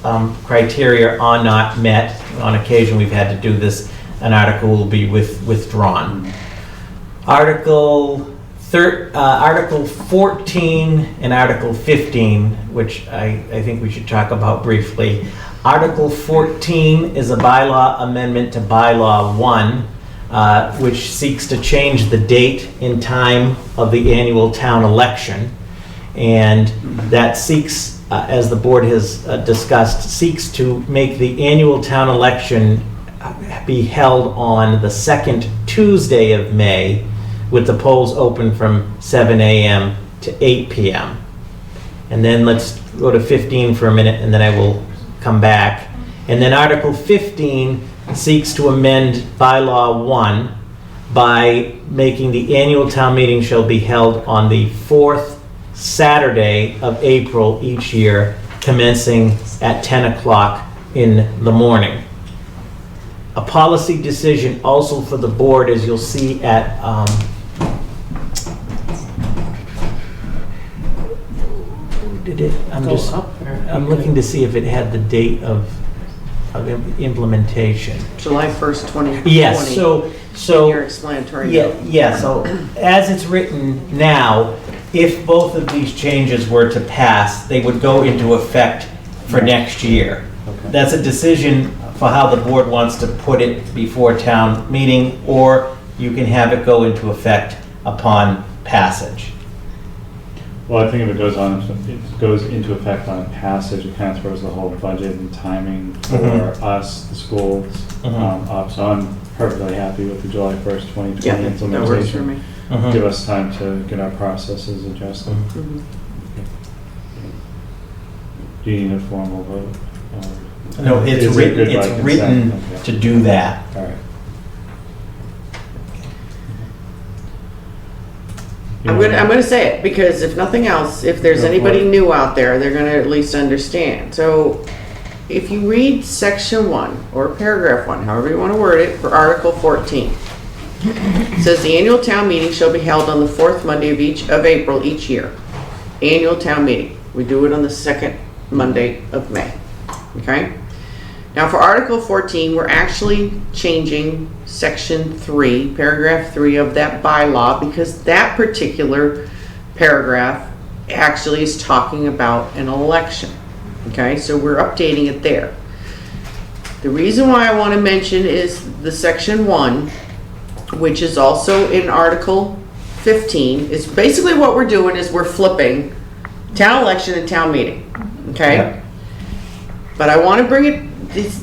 criteria are not met, on occasion we've had to do this, an article will be withdrawn. Article 14 and Article 15, which I think we should talk about briefly. Article 14 is a bylaw amendment to Bylaw 1, which seeks to change the date and time of the annual town election. And that seeks, as the board has discussed, seeks to make the annual town election be held on the second Tuesday of May, with the polls open from 7 a.m. to 8 p.m. And then let's go to 15 for a minute, and then I will come back. And then Article 15 seeks to amend Bylaw 1 by making the annual town meeting shall be held on the fourth Saturday of April each year, commencing at 10 o'clock in the morning. A policy decision also for the board, as you'll see at I'm looking to see if it had the date of implementation. July 1st, 2020. Yes, so Your explanatory yeah, note. yeah, so as it's written now, if both of these changes were to pass, they would go into effect for next year. Okay. That's a decision for how the board wants to put it before town meeting, or you can have it go into effect upon passage. Well, I think if it goes into effect on passage, it kind of throws the whole budget and timing for us, the schools, up. So I'm perfectly happy with the July 1st, 2020 Yeah, that works for implementation. me. Give us time to get our processes adjusted. Mhm. Do you need a formal vote? Or- No, it's Is it written, good by it's consent? written Okay. to do that. All right. I'm gonna say it, because if nothing else, if there's Go for anybody it. new out there, they're gonna at least understand. So if you read section 1 or paragraph 1, however you wanna word it, for Article 14, it says the annual town meeting shall be held on the fourth Monday of April each year. Annual town meeting. We do it on the second Monday of May. Okay? Now for Article 14, we're actually changing section 3, paragraph 3 of that bylaw, because that particular paragraph actually is talking about an election. Okay, so we're updating it there. The reason why I want to mention is the section 1, which is also in Article 15, is basically what we're doing is we're flipping town election and town meeting. Okay? Yeah. But I want to bring it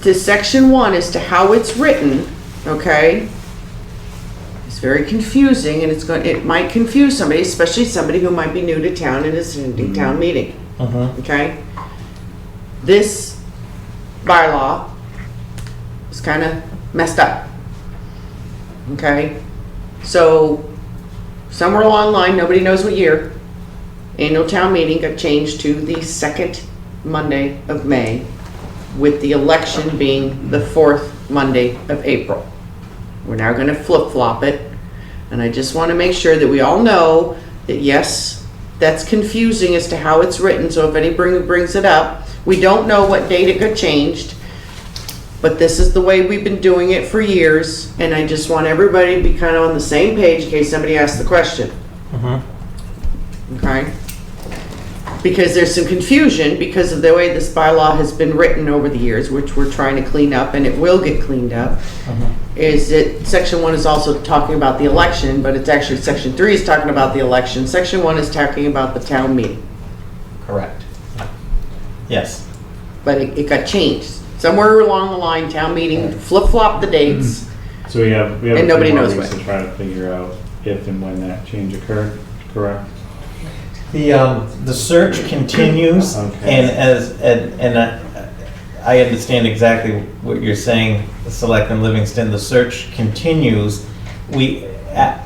to section 1 as to how it's written, okay? It's very confusing, and it might confuse somebody, especially somebody who might be new to town and is attending town meeting, okay? This bylaw is kind of messed up, okay? So somewhere along the line, nobody knows what year, annual town meeting got changed to the second Monday of May, with the election being the fourth Monday of April. We're now gonna flip-flop it. And I just wanna make sure that we all know that yes, that's confusing as to how it's written, so if anybody brings it up, we don't know what date it got changed, but this is the way we've been doing it for years, and I just want everybody to be kind of on the same page in case somebody asks the question. Okay? Because there's some confusion because of the way this bylaw has been written over the years, which we're trying to clean up, and it will get cleaned up. Is that section 1 is also talking about the election, but it's actually section 3 is talking about the election. Section 1 is talking about the town meeting. Correct. Yes. But it got changed. Somewhere along the line, town meeting flip-flopped the dates. So we have And a nobody few more knows weeks when. to try to figure out if and when that change occurred, correct? The search continues, Okay. and I understand exactly what you're saying, Selectman Livingston. The search continues.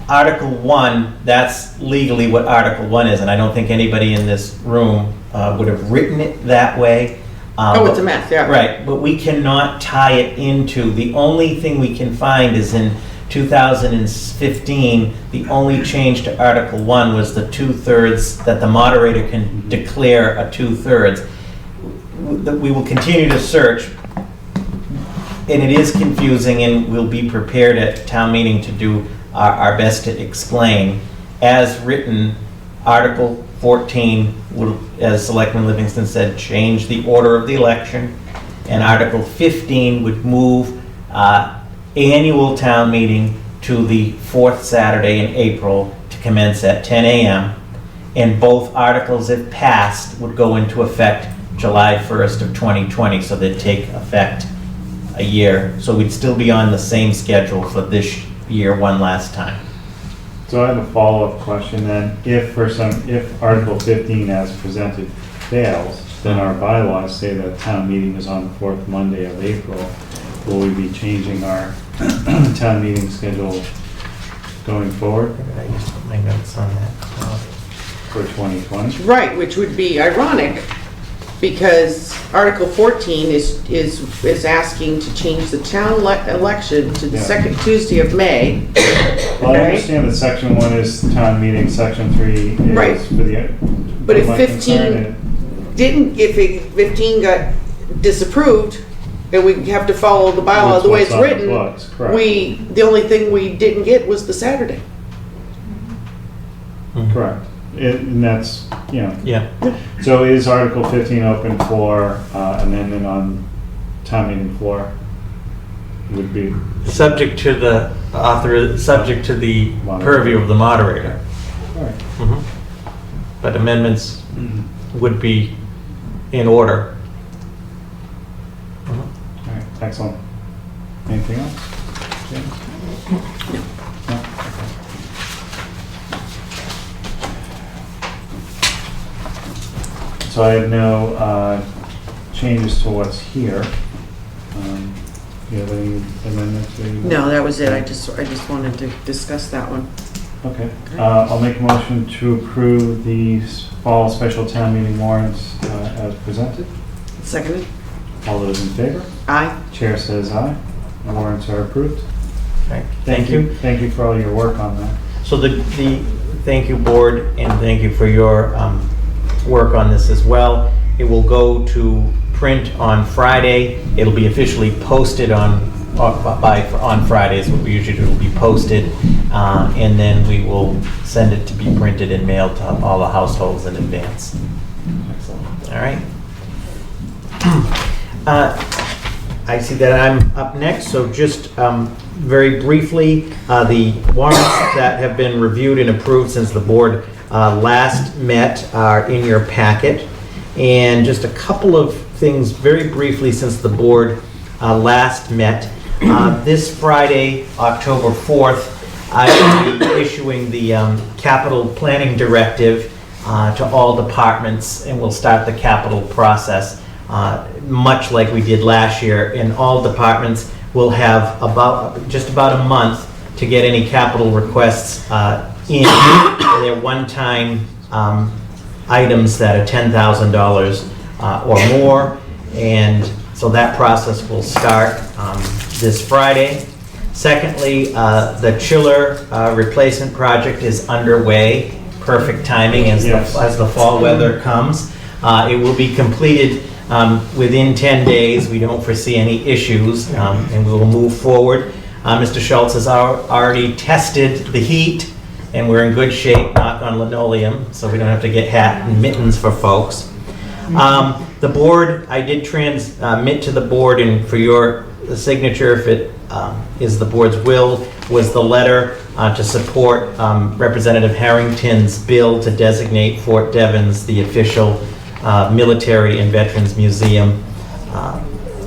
Article 1, that's legally what Article 1 is, and I don't think anybody in this room would have written it that way. Oh, it's a mess, yeah. Right, but we cannot tie it into, the only thing we can find is in 2015, the only change to Article 1 was the 2/3, that the moderator can declare a 2/3. We will continue to search, and it is confusing, and we'll be prepared at town meeting to do our best to explain. As written, Article 14 will, as Selectman Livingston said, change the order of the election, and Article 15 would move annual town meeting to the 4th Saturday in April to commence at 10 a.m. And both articles, if passed, would go into effect July 1st of 2020, so they'd take effect a year. So we'd still be on the same schedule for this year one last time. So I have a follow-up question then. If Article 15 as presented fails, then our bylaws say that town meeting is on the 4th Monday of April. Will we be changing our town meeting schedule going forward I just put my notes on that. for 2020? Right, which would be ironic because Article 14 is asking to change the town election to the Yeah. second Tuesday of May. Well, I Okay. understand that section 1 is town meeting, section 3 is Right. for the. But if my 15 concern if 15 got disapproved, and we have to follow the bylaw the way it's What's on the written, books, correct. the only thing we didn't get was the Saturday. Correct. And that's, Yeah. so is Article 15 open for amendment on town meeting floor? Would be, Subject to the subject to the purview of the moderator. all right. Mhm. But amendments would be in order. All right, excellent. Anything else? James? No? Okay. So I have no changes to what's here. Do you have any amendments? or anything? No, that was it. I just wanted to discuss that one. Okay. I'll make a motion to approve the fall special town meeting warrants as presented. Seconded? All those in favor? Aye. Chair says aye. The warrants are approved. Okay. Thank you. Thank you for all your work on that. So the thank you, board, and thank you for your work on this as well. It will go to print on Friday. It'll be officially posted on Fridays. What we usually do, it'll be posted, and then we will send it to be printed and mailed to all the households in advance. Excellent. All right. I see that I'm up next, so just very briefly, the warrants that have been reviewed and approved since the board last met are in your packet. And just a couple of things very briefly since the board last met. This Friday, October 4th, I will be issuing the capital planning directive to all departments, and we'll start the capital process. Much like we did last year, and all departments will have just about a month to get any capital requests in. They're one-time items that are $10,000 or more, and so that process will start this Friday. Secondly, the chiller replacement project is underway. Perfect timing as the fall weather comes. It will be completed within 10 days. We don't foresee any issues, and we will move forward. Mr. Schultz has already tested the heat, and we're in good shape, knock on linoleum, so we don't have to get hat and mittens for folks. The board, I did transmit to the board, and for your signature, if it is the board's will, was the letter to support Representative Harrington's bill to designate Fort Devens the official military and veterans museum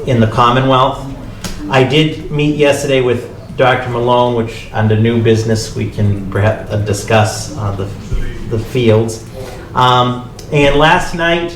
in the Commonwealth. I did meet yesterday with Dr. Malone, which under new business we can perhaps discuss the fields. And last night,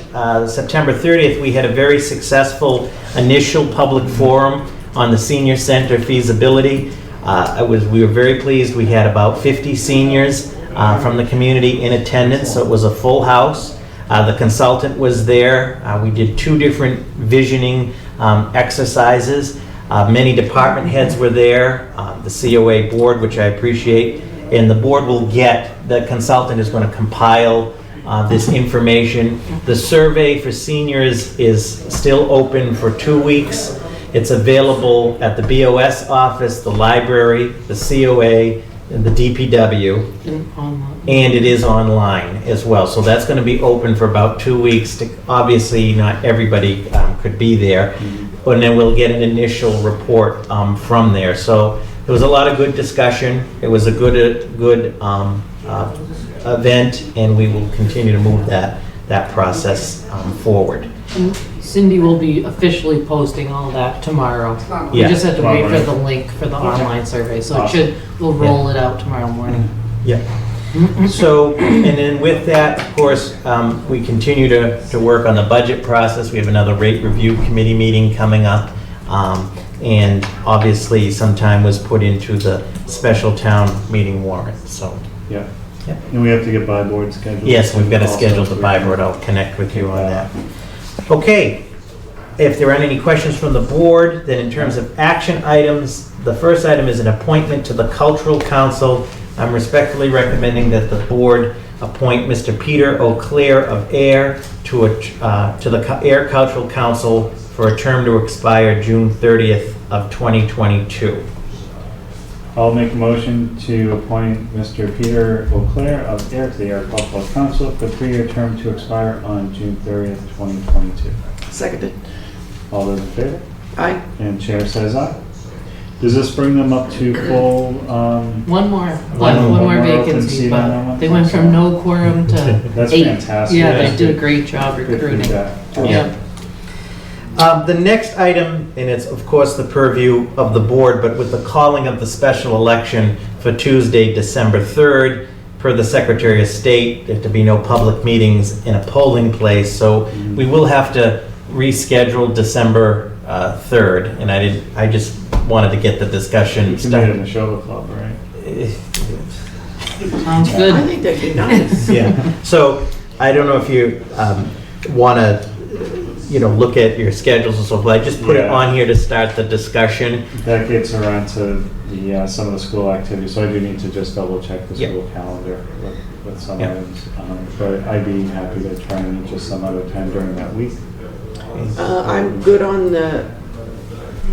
September 30th, we had a very successful initial public forum on the senior center feasibility. We were very pleased. We had about 50 seniors from the community in attendance, so it was a full house. The consultant was there. We did 2 different visioning exercises. Many department heads were there, the COA board, which I appreciate, and the board will the consultant is going to compile this information. The survey for seniors is still open for 2 weeks. It's available at the BOS office, the library, the COA, and the DPW, and it is online as well. So that's going to be open for about 2 weeks. Obviously, not everybody could be there, and then we'll get an initial report from there. So there was a lot of good discussion. It was a good event, and we will continue to move that process forward. Cindy will be officially posting all that tomorrow. We Yeah. just have to wait for the link for the online survey, so we'll roll it out tomorrow morning. Yeah. So, and then with that, of course, we continue to work on the budget process. We have another rate review committee meeting coming up. And obviously, some time was put into the special town meeting warrant, so. Yeah. Yep. And we have to get by board schedule. Yes, we've got to schedule the buy board. I'll connect with you on that. Okay, if there aren't any questions from the board, then in terms of action items, the first item is an appointment to the Cultural Council. I'm respectfully recommending that the board appoint Mr. Peter O'Clair of Ayer to the Ayer Cultural Council for a term to expire June 30th of 2022. I'll make a motion to appoint Mr. Peter O'Clair of Ayer to the Ayer Cultural Council for a 3-year term to expire on June 30th, 2022. Seconded. All those in favor? Aye. And chair says aye. Does this bring them up to full? One more open vacancy, seat on that but one? they went from no quorum to That's 8. fantastic. Yeah, That's they did a good. great job Good recruiting. feedback. Yeah. The next item, and it's of course the purview of the board, but with the calling of the special election for Tuesday, December 3rd, per the Secretary of State, there to be no public meetings in a polling place, so we will have to reschedule December 3rd, and I just wanted to get the discussion You can do it started. in the Shovel Club, right? Sounds I good. think that'd be nice. Yeah, so I don't know if you want to, look at your schedules and so forth. I just put it Yeah. on here to start the discussion. That gets around to the, some of the school activities, so I do need to just double check the Yeah. school calendar with some Yeah. items. But I'd be happy to try and meet just some other time during that week. I'm good on the,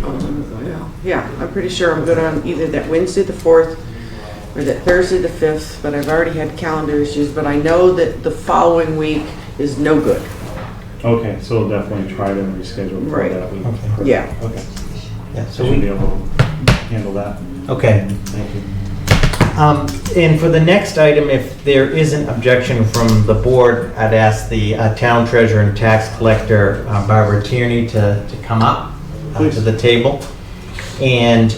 I'm pretty sure I'm good on either that Wednesday the 4th or that Thursday the 5th, but I've already had calendar issues, but I know that the following week is no good. Okay, so we'll definitely try to reschedule for Right. that week. Okay. Yeah. Okay, Yeah, so we'll be able to handle that. Okay. Thank you. And for the next item, if there is an objection from the board, I'd ask the town treasurer and tax collector, Barbara Tierney, to come up to the table. And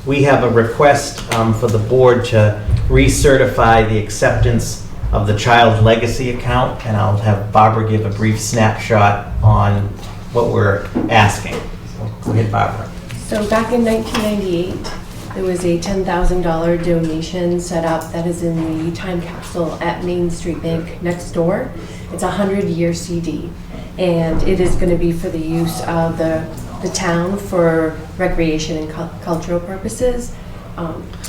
we have a request for the board to recertify the acceptance of the child legacy account, and I'll have Barbara give a brief snapshot on what we're asking. So, go ahead, Barbara. So back in 1998, there was a $10,000 donation set up that is in the time capsule at Main Street Bank next door. It's a 100-year CD, and it is going to be for the use of the the town for recreation and cultural purposes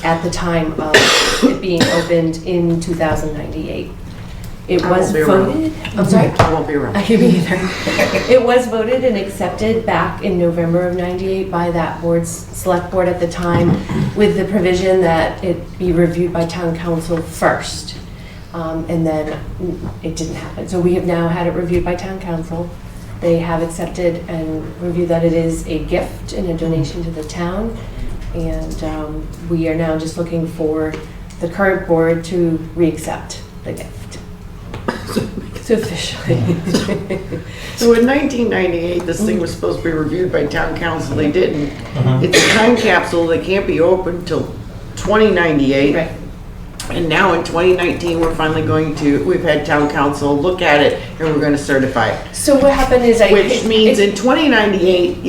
at the time of it being opened in 2098. It I was won't be around. voted, I'm sorry? I won't be around. I can be either. It was voted and accepted back in November of '98 by that select board at the time, with the provision that it be reviewed by town council first. And then it didn't happen. So we have now had it reviewed by town council. They have accepted and reviewed that it is a gift and a donation to the town. And we are now just looking for the current board to re-accept the gift. So officially. So in 1998, this thing was supposed to be reviewed by town council, they didn't. It's a time capsule that can't be opened till 2098. Right. And now in 2019, we've had town council look at it and we're gonna certify it. So what happened is Which means in 2098,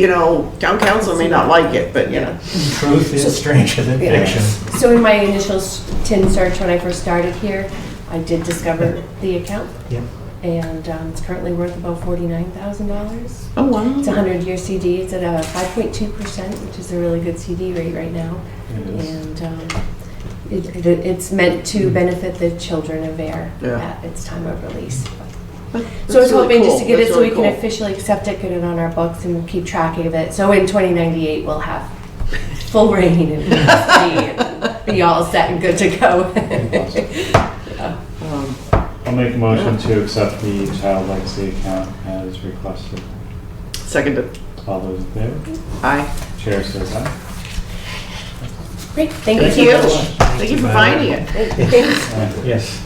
town council may not like it, but Truth is stranger than fiction. So in my initial tin search when I first started here, I did discover the account. Yeah. And it's currently worth about $49,000. Oh, wow. It's a 100-year CD. It's at a 5.2%, which is a really good CD rate right now. And it's meant to benefit the children of Ayer at its time of release. So I was hoping just to get it so we can officially accept it, get it on our books, and keep track of it. So in 2098, we'll have full reign and be all set and good to go. I'll make a motion to accept the child legacy account as requested. Seconded. All those in favor? Aye. Chair says aye. Great, thank you Thank so you. much. Thank you for finding it. Thanks. Yes.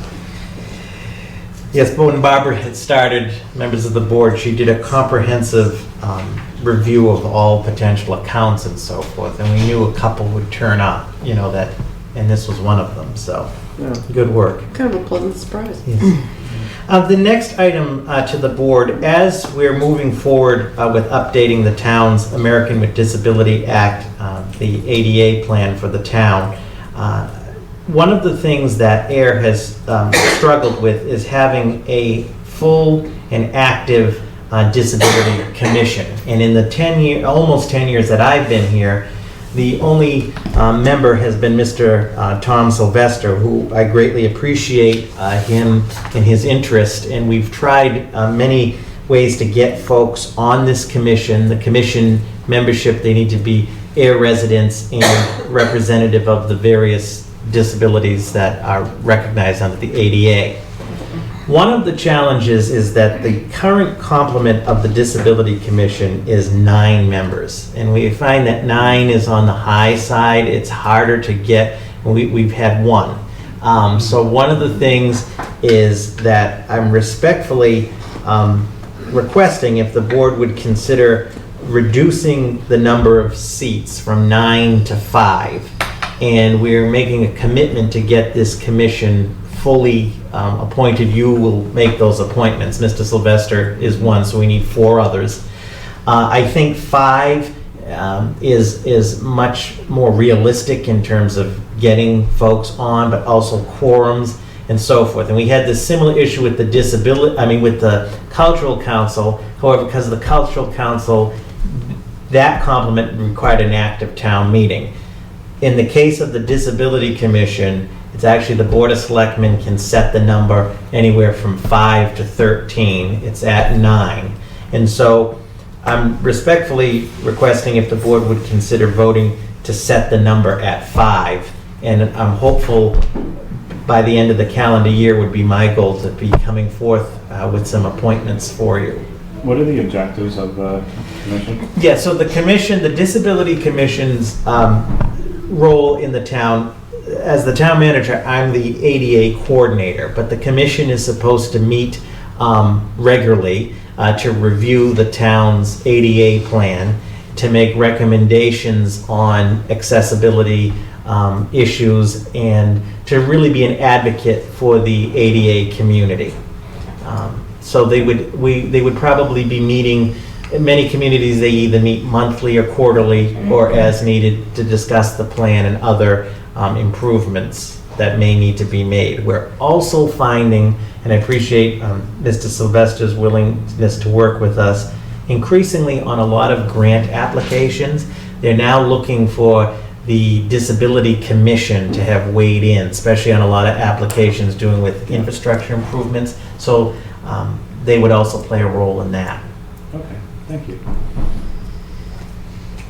Yes, but when Barbara had started, members of the board, she did a comprehensive review of all potential accounts and so forth, and we knew a couple would turn up, and this was one of them, so good work. Kind of a pleasant surprise. Yes. The next item to the board, as we're moving forward with updating the town's American with Disability Act, the ADA plan for the town, one of the things that Ayer has struggled with is having a full and active disability commission. And in the almost 10 years that I've been here, the only member has been Mr. Tom Sylvester, who I greatly appreciate him and his interest. And we've tried many ways to get folks on this commission. The commission membership, they need to be Ayer residents and representative of the various disabilities that are recognized under the ADA. One of the challenges is that the current complement of the Disability Commission is 9 members. And we find that 9 is on the high side. It's harder to get. We've had 1. So one of the things is that I'm respectfully requesting if the board would consider reducing the number of seats from 9 to 5. And we're making a commitment to get this commission fully appointed. You will make those appointments. Mr. Sylvester is one, so we need 4 others. I think 5 is much more realistic in terms of getting folks on, but also quorums and so forth. And we had this similar issue with the with the Cultural Council. However, because of the Cultural Council, that complement required an active town meeting. In the case of the Disability Commission, it's actually the Board of Selectmen can set the number anywhere from 5 to 13. It's at 9. And so I'm respectfully requesting if the board would consider voting to set the number at 5. And I'm hopeful by the end of the calendar year would be my goal to be coming forth with some appointments for you. What are the objectives of the commission? Yeah, so the commission, the Disability Commission's role in the town, as the town manager, I'm the ADA coordinator, but the commission is supposed to meet regularly to review the town's ADA plan, to make recommendations on accessibility issues, and to really be an advocate for the ADA community. So they would probably be meeting. In many communities, they either meet monthly or quarterly or as needed to discuss the plan and other improvements that may need to be made. We're also finding, and I appreciate Mr. Sylvester's willingness to work with us, increasingly on a lot of grant applications, they're now looking for the Disability Commission to have weighed in, especially on a lot of applications doing with infrastructure improvements. So they would also play a role in that. Okay, thank you.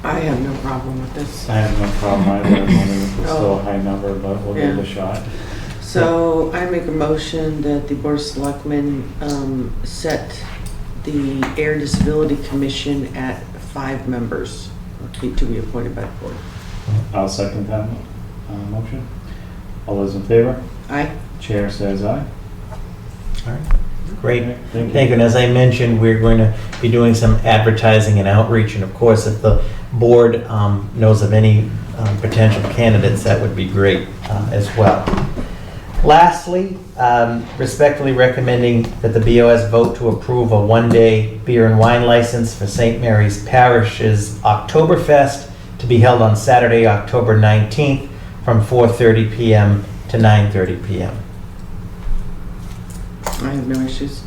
I have no problem with this. I have no problem either. I'm wondering if it's still a high number, but we'll give it a shot. So I make a motion that the Board of Selectmen set the Air Disability Commission at 5 members to be appointed by the board. I'll second that motion. All those in favor? Aye. Chair says aye. All right. Great. Thank Thank you. And as I mentioned, we're going to be doing some advertising and outreach. And of course, if the board knows of any potential candidates, that would be great as well. Lastly, respectfully recommending that the BOS vote to approve a one-day beer and wine license for St. Mary's Parish's Oktoberfest to be held on Saturday, October 19th from 4:30 p.m. to 9:30 p.m. I have no issues.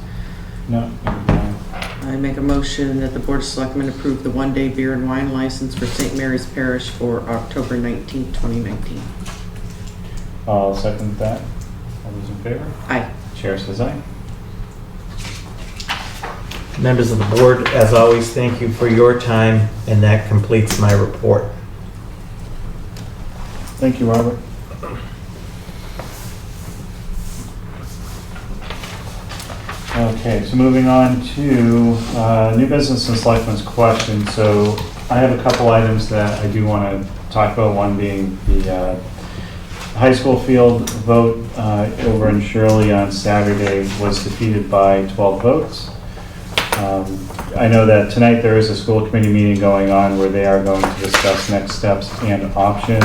No? I make a motion that the Board of Selectmen approve the one-day beer and wine license for St. Mary's Parish for October 19th, 2019. I'll second that. All those in favor? Aye. Chair says aye. Members of the board, as always, thank you for your time, and that completes my report. Thank you, Robert. Okay, so moving on to new business and selectmen's questions. So I have a couple items that I do want to talk about, one being the high school field vote over in Shirley on Saturday was defeated by 12 votes. I know that tonight there is a school committee meeting going on where they are going to discuss next steps and options.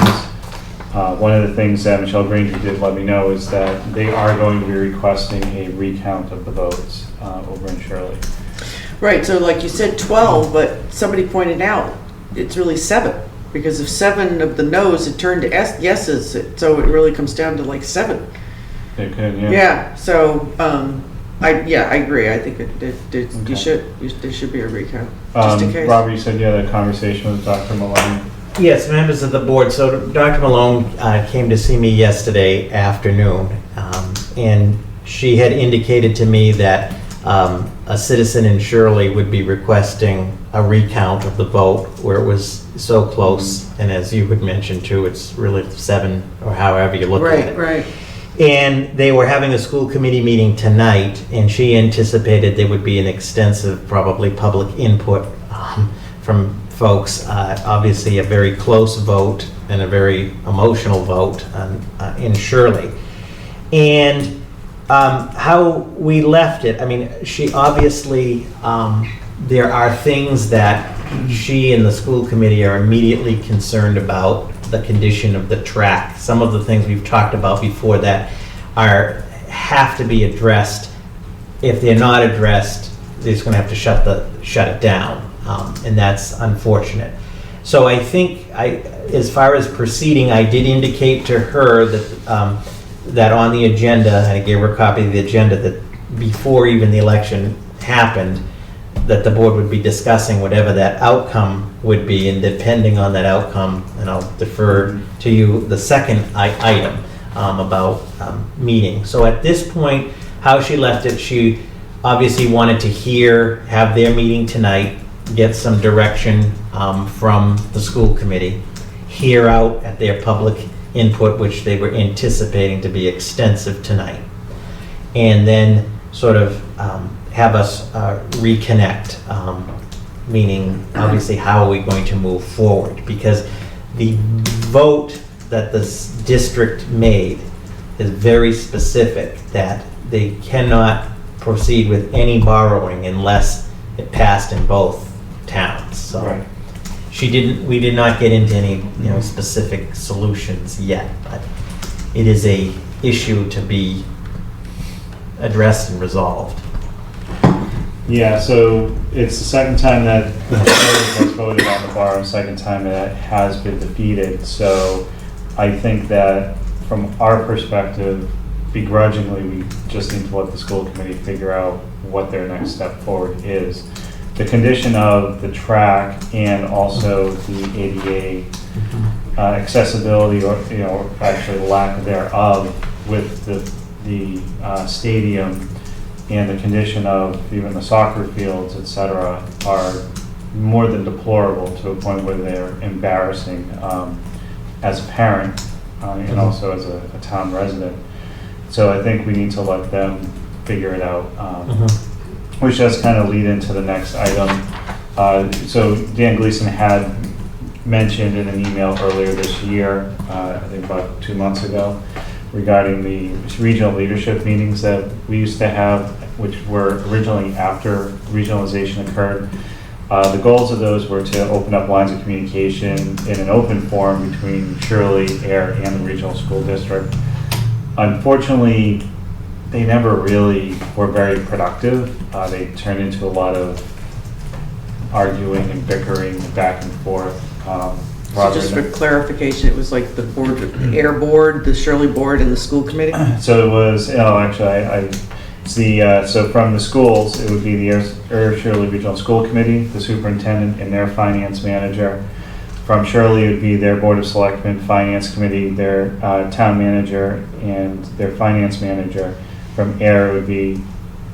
One of the things that Michelle Granger did let me know is that they are going to be requesting a recount of the votes over in Shirley. Right, so like you said 12, but somebody pointed out it's really 7, because if 7 of the no's had turned to yeses, so it really comes down to like 7. It could, yeah. Yeah, so I agree. I think there should be a recount, just in case. Robert, you said you had a conversation with Dr. Maloney. Yes, members of the board. So Dr. Malone came to see me yesterday afternoon, and she had indicated to me that a citizen in Shirley would be requesting a recount of the vote where it was so close, and as you had mentioned too, it's really 7 or however you look at it. Right. And they were having a school committee meeting tonight, and she anticipated there would be an extensive, probably public input from folks. Obviously a very close vote and a very emotional vote in Shirley. And how we left it, I mean, she obviously, there are things that she and the school committee are immediately concerned about, the condition of the track. Some of the things we've talked about before that have to be addressed. If they're not addressed, they're just going to have to shut it down, and that's unfortunate. So I think as far as proceeding, I did indicate to her that that on the agenda, I gave her a copy of the agenda, that before even the election happened, that the board would be discussing whatever that outcome would be, and depending on that outcome, and I'll defer to you the second item about meeting. So at this point, how she left it, she obviously wanted to have their meeting tonight, get some direction from the school committee, hear out at their public input, which they were anticipating to be extensive tonight, and then sort of have us reconnect, meaning obviously how are we going to move forward, because the vote that this district made is very specific that they cannot proceed with any borrowing unless it passed in both towns. So Right. we did not get into any specific solutions yet, but it is a issue to be addressed and resolved. Yeah, so it's the second time that the voters has voted on the bar, and second time that it has been defeated. So I think that from our perspective, begrudgingly, we just need to let the school committee figure out what their next step forward is. the condition of the track and also the ADA accessibility, or, you know, actually lack thereof with the stadium, and the condition of even the soccer fields, et cetera, are more than deplorable, to a point where they're embarrassing as a parent and also as a town resident. So I think we need to let them figure it out, which does kind of lead into the next item. So Dan Gleason had mentioned in an email earlier this year, I think about 2 months ago, regarding the regional leadership meetings that we used to have, which were originally after regionalization occurred. The goals of those were to open up lines of communication in an open forum between Shirley, Ayer, and the regional school district. Unfortunately, they never really were very productive. They turned into a lot of arguing and bickering back and forth. So just for clarification, it was like the board, the Ayer board, the Shirley board, and the school committee? So it was, oh, actually, it's the, so from the schools, it would be the Ayer Shirley Regional School Committee, the superintendent and their finance manager. From Shirley, it would be their Board of Selectmen, Finance Committee, their town manager, and their finance manager. From Ayer, it would be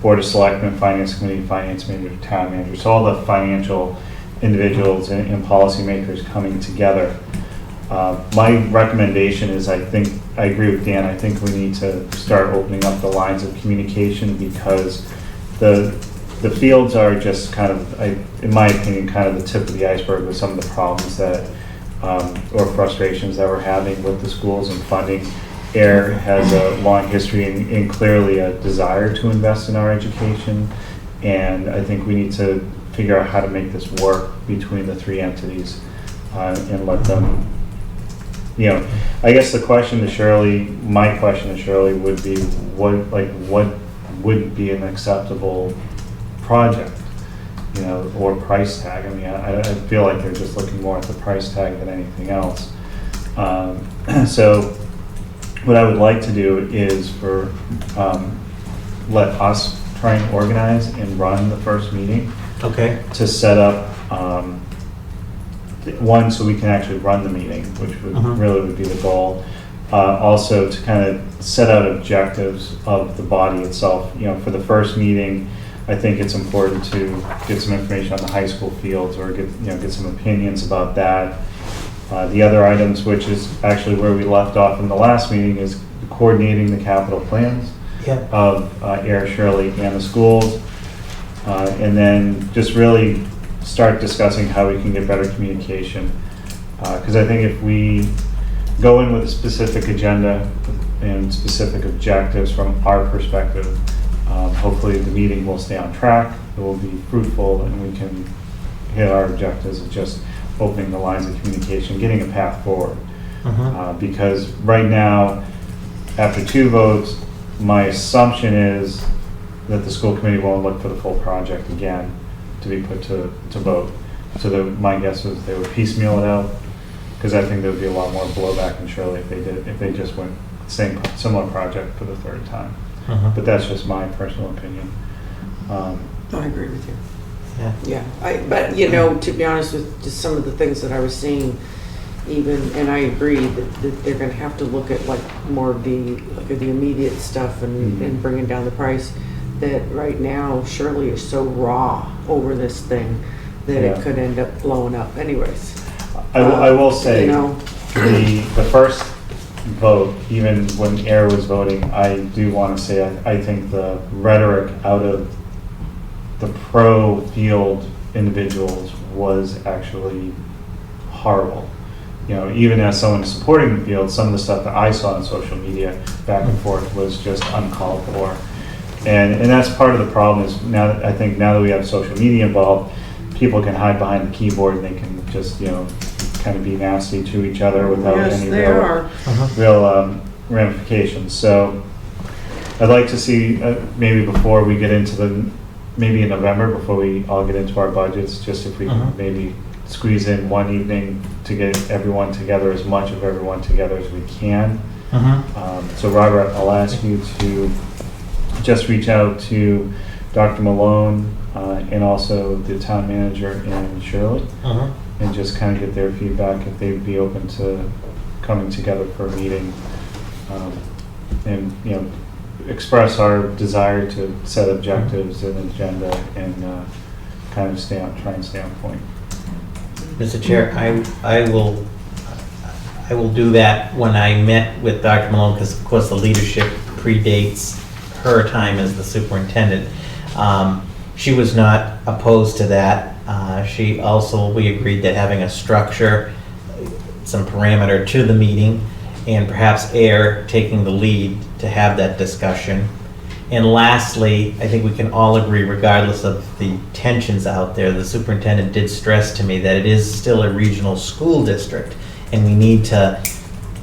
Board of Selectmen, Finance Committee, Finance Manager, Town Manager. So all the financial individuals and policymakers coming together. My recommendation is, I think, I agree with Dan, I think we need to start opening up the lines of communication, because the fields are just kind of, in my opinion, kind of the tip of the iceberg with some of the problems that, or frustrations that we're having with the schools and funding. Ayer has a long history and clearly a desire to invest in our education, and I think we need to figure out how to make this work between the three entities and let them, you know, I guess the question to Shirley, my question to Shirley would be, what would be an acceptable project, you know, or price tag? I mean, I feel like they're just looking more at the price tag than anything else. So what I would like to do is let us try and organize and run the first meeting. Okay. To set up, one, so we can actually run the meeting, which would really would be the goal. Also to kind of set out objectives of the body itself. You know, for the first meeting, I think it's important to get some information on the high school fields, or get some opinions about that. The other items, which is actually where we left off in the last meeting, is coordinating the capital plans of Ayer, Shirley, and the schools. And then just really start discussing how we can get better communication. Because I think if we go in with a specific agenda and specific objectives from our perspective, hopefully the meeting will stay on track, it will be fruitful, and we can hit our objectives of just opening the lines of communication, getting a path forward. Because right now, after 2 votes, my assumption is that the school committee won't look for the full project again to be put to vote. So my guess is they would piecemeal it out, because I think there would be a lot more blowback in Shirley if they just went similar project for the 3rd time. But that's just my personal opinion. I agree with you. Yeah. But you know, to be honest with just some of the things that I was seeing, even, and I agree that they're going to have to look at like more of the immediate stuff and bringing down the price. That right now Shirley is so raw over this thing that it could end up blowing up. Anyways, I will say, you know, the first vote, even when Ayer was voting, I do want to say I think the rhetoric out of the pro-field individuals was actually horrible. You know, even as someone supporting the field, some of the stuff that I saw on social media back and forth was just uncalled for. And that's part of the problem is now that we have social media involved, people can hide behind the keyboard and they can just, you know, kind of be nasty to each other without any real ramifications. So I'd like to see maybe before we get into maybe in November, before we all get into our budgets, just if we can maybe squeeze in one evening to get everyone together, as much of everyone together as we can. So Robert, I'll ask you to just reach out to Dr. Malone, and also the town manager and Shirley, and just kind of get their feedback if they'd be open to coming together for a meeting, and, you know, express our desire to set objectives and agenda and kind of try and stay on point. Mr. Chair, I will do that when I met with Dr. Malone, because of course the leadership predates her time as the superintendent. She was not opposed to that. We agreed that having a structure, some parameter to the meeting, and perhaps Ayer taking the lead to have that discussion. And lastly, I think we can all agree, regardless of the tensions out there, the superintendent did stress to me that it is still a regional school district, and we need to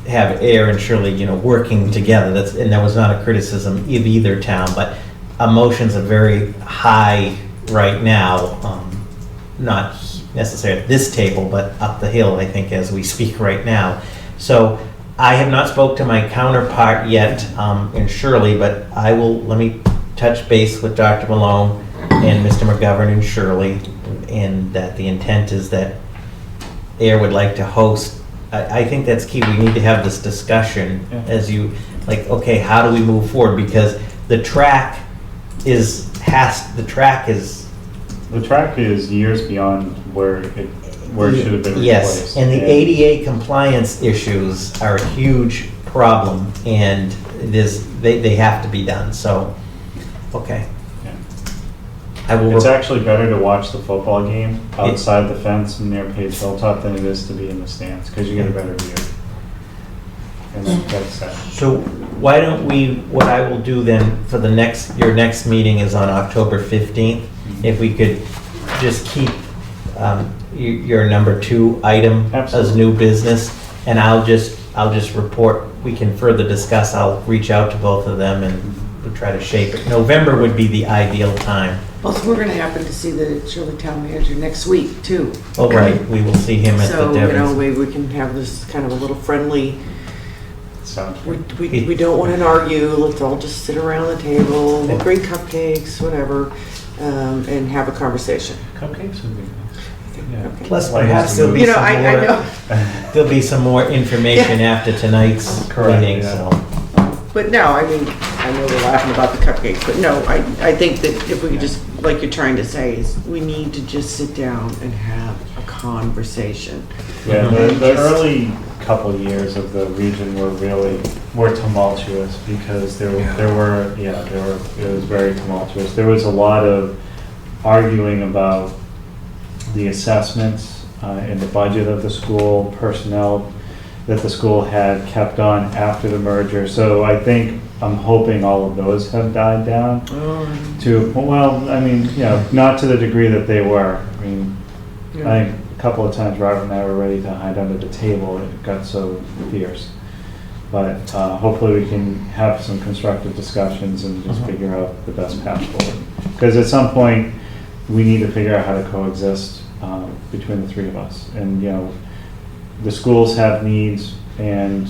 have Ayer and Shirley, you know, working together. And that was not a criticism of either town, but emotions are very high right now, not necessarily at this table, but up the hill, I think, as we speak right now. So I have not spoke to my counterpart yet in Shirley, but let me touch base with Dr. Malone and Mr. McGovern and Shirley, and that the intent is that Ayer would like to host. I think that's key. We need to have this discussion as you, like, okay, how do we move forward? Because the track is years beyond where it should have been yes, replaced. and the ADA compliance issues are a huge problem, and they have to be done. So, okay. It's actually better to watch the football game outside the fence near Page Hilltop than it is to be in the stands, because you get a better view. And that's that. So why don't what I will do then for your next meeting is on October 15th. If we could just keep your number 2 item as new business, and I'll just report. We can further discuss. I'll reach out to both of them and we'll try to shape it. November would be the ideal time. Also, we're going to happen to see the Shirley Town Manager next week, too. Oh, right. We will see him at the Devon's. So, maybe we can have this kind of a little friendly. Sounds We don't want to argue. Let's all just sit around the table, we'll bring cupcakes, whatever, and have a conversation. Cupcakes would be nice. Yeah. Plus, perhaps there'll be there'll be some more information after tonight's meeting. Yeah. So. But no, I mean, I know we're laughing about the cupcakes, but no, I think that if we could just, like you're trying to say, is we need to just sit down and have a conversation. Yeah, the early couple of years of the region were tumultuous, because it was very tumultuous. There was a lot of arguing about the assessments and the budget of the school, personnel that the school had kept on after the merger. So I'm hoping all of those have died down not to the degree that they were. I mean, I think a couple of times Robert and I were ready to hide under the table. It got so fierce. But hopefully we can have some constructive discussions and just figure out the best path forward. Because at some point, we need to figure out how to coexist between the three of us. And, the schools have needs, and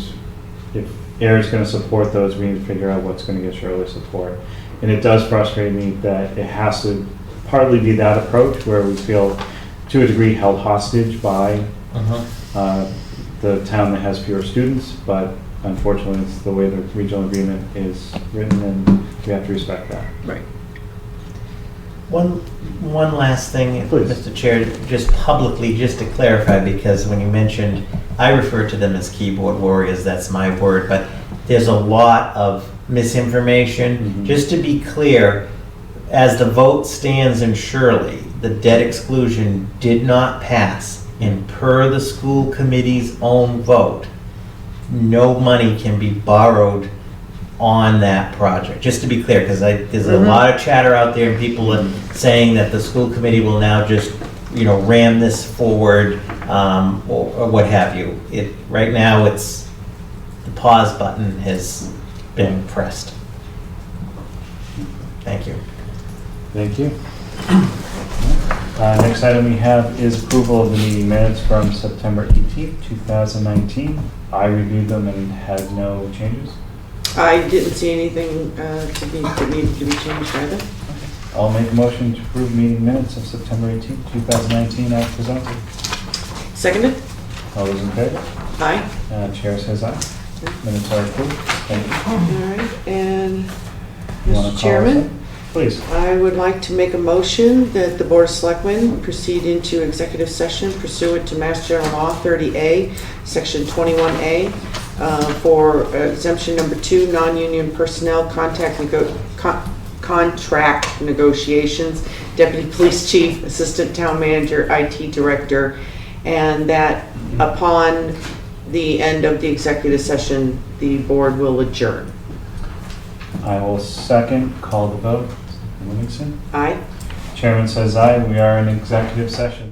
if Ayer is going to support those, we need to figure out what's going to get Shirley support. And it does frustrate me that it has to partly be that approach where we feel, to a degree, held hostage by the town that has fewer students, but unfortunately, it's the way the regional agreement is written, and we have to respect that. Right. One last thing, Please. Mr. Chair, just publicly, just to clarify, because when you mentioned, I refer to them as keyboard warriors, that's my word, but there's a lot of misinformation. Just to be clear, as the vote stands in Shirley, the debt exclusion did not pass, and per the school committee's own vote, no money can be borrowed on that project, just to be clear, because there's a lot of chatter out there, and people are saying that the school committee will now just, ram this forward, or what have you. Right now, the pause button has been pressed. Thank you. Thank you. Next item we have is approval of the meeting minutes from September 18th, 2019. I reviewed them and had no changes. I didn't see anything that needed to be changed either. I'll make a motion to approve meeting minutes of September 18th, 2019 as presented. Seconded? All those in favor? Aye. Chair says aye. Minutes are approved. Thank you. All right, and You wanna call Mr. us Chairman, in? Please. I would like to make a motion that the Board of Selectmen proceed into executive session pursuant to Mass General Law 30A, Section 21A, for exemption number 2, non-union personnel contract negotiations, Deputy Police Chief, Assistant Town Manager, IT Director, and that upon the end of the executive session, the board will adjourn. I will second. Call the vote. Livingston? Aye? Chairman says aye. We are in executive session.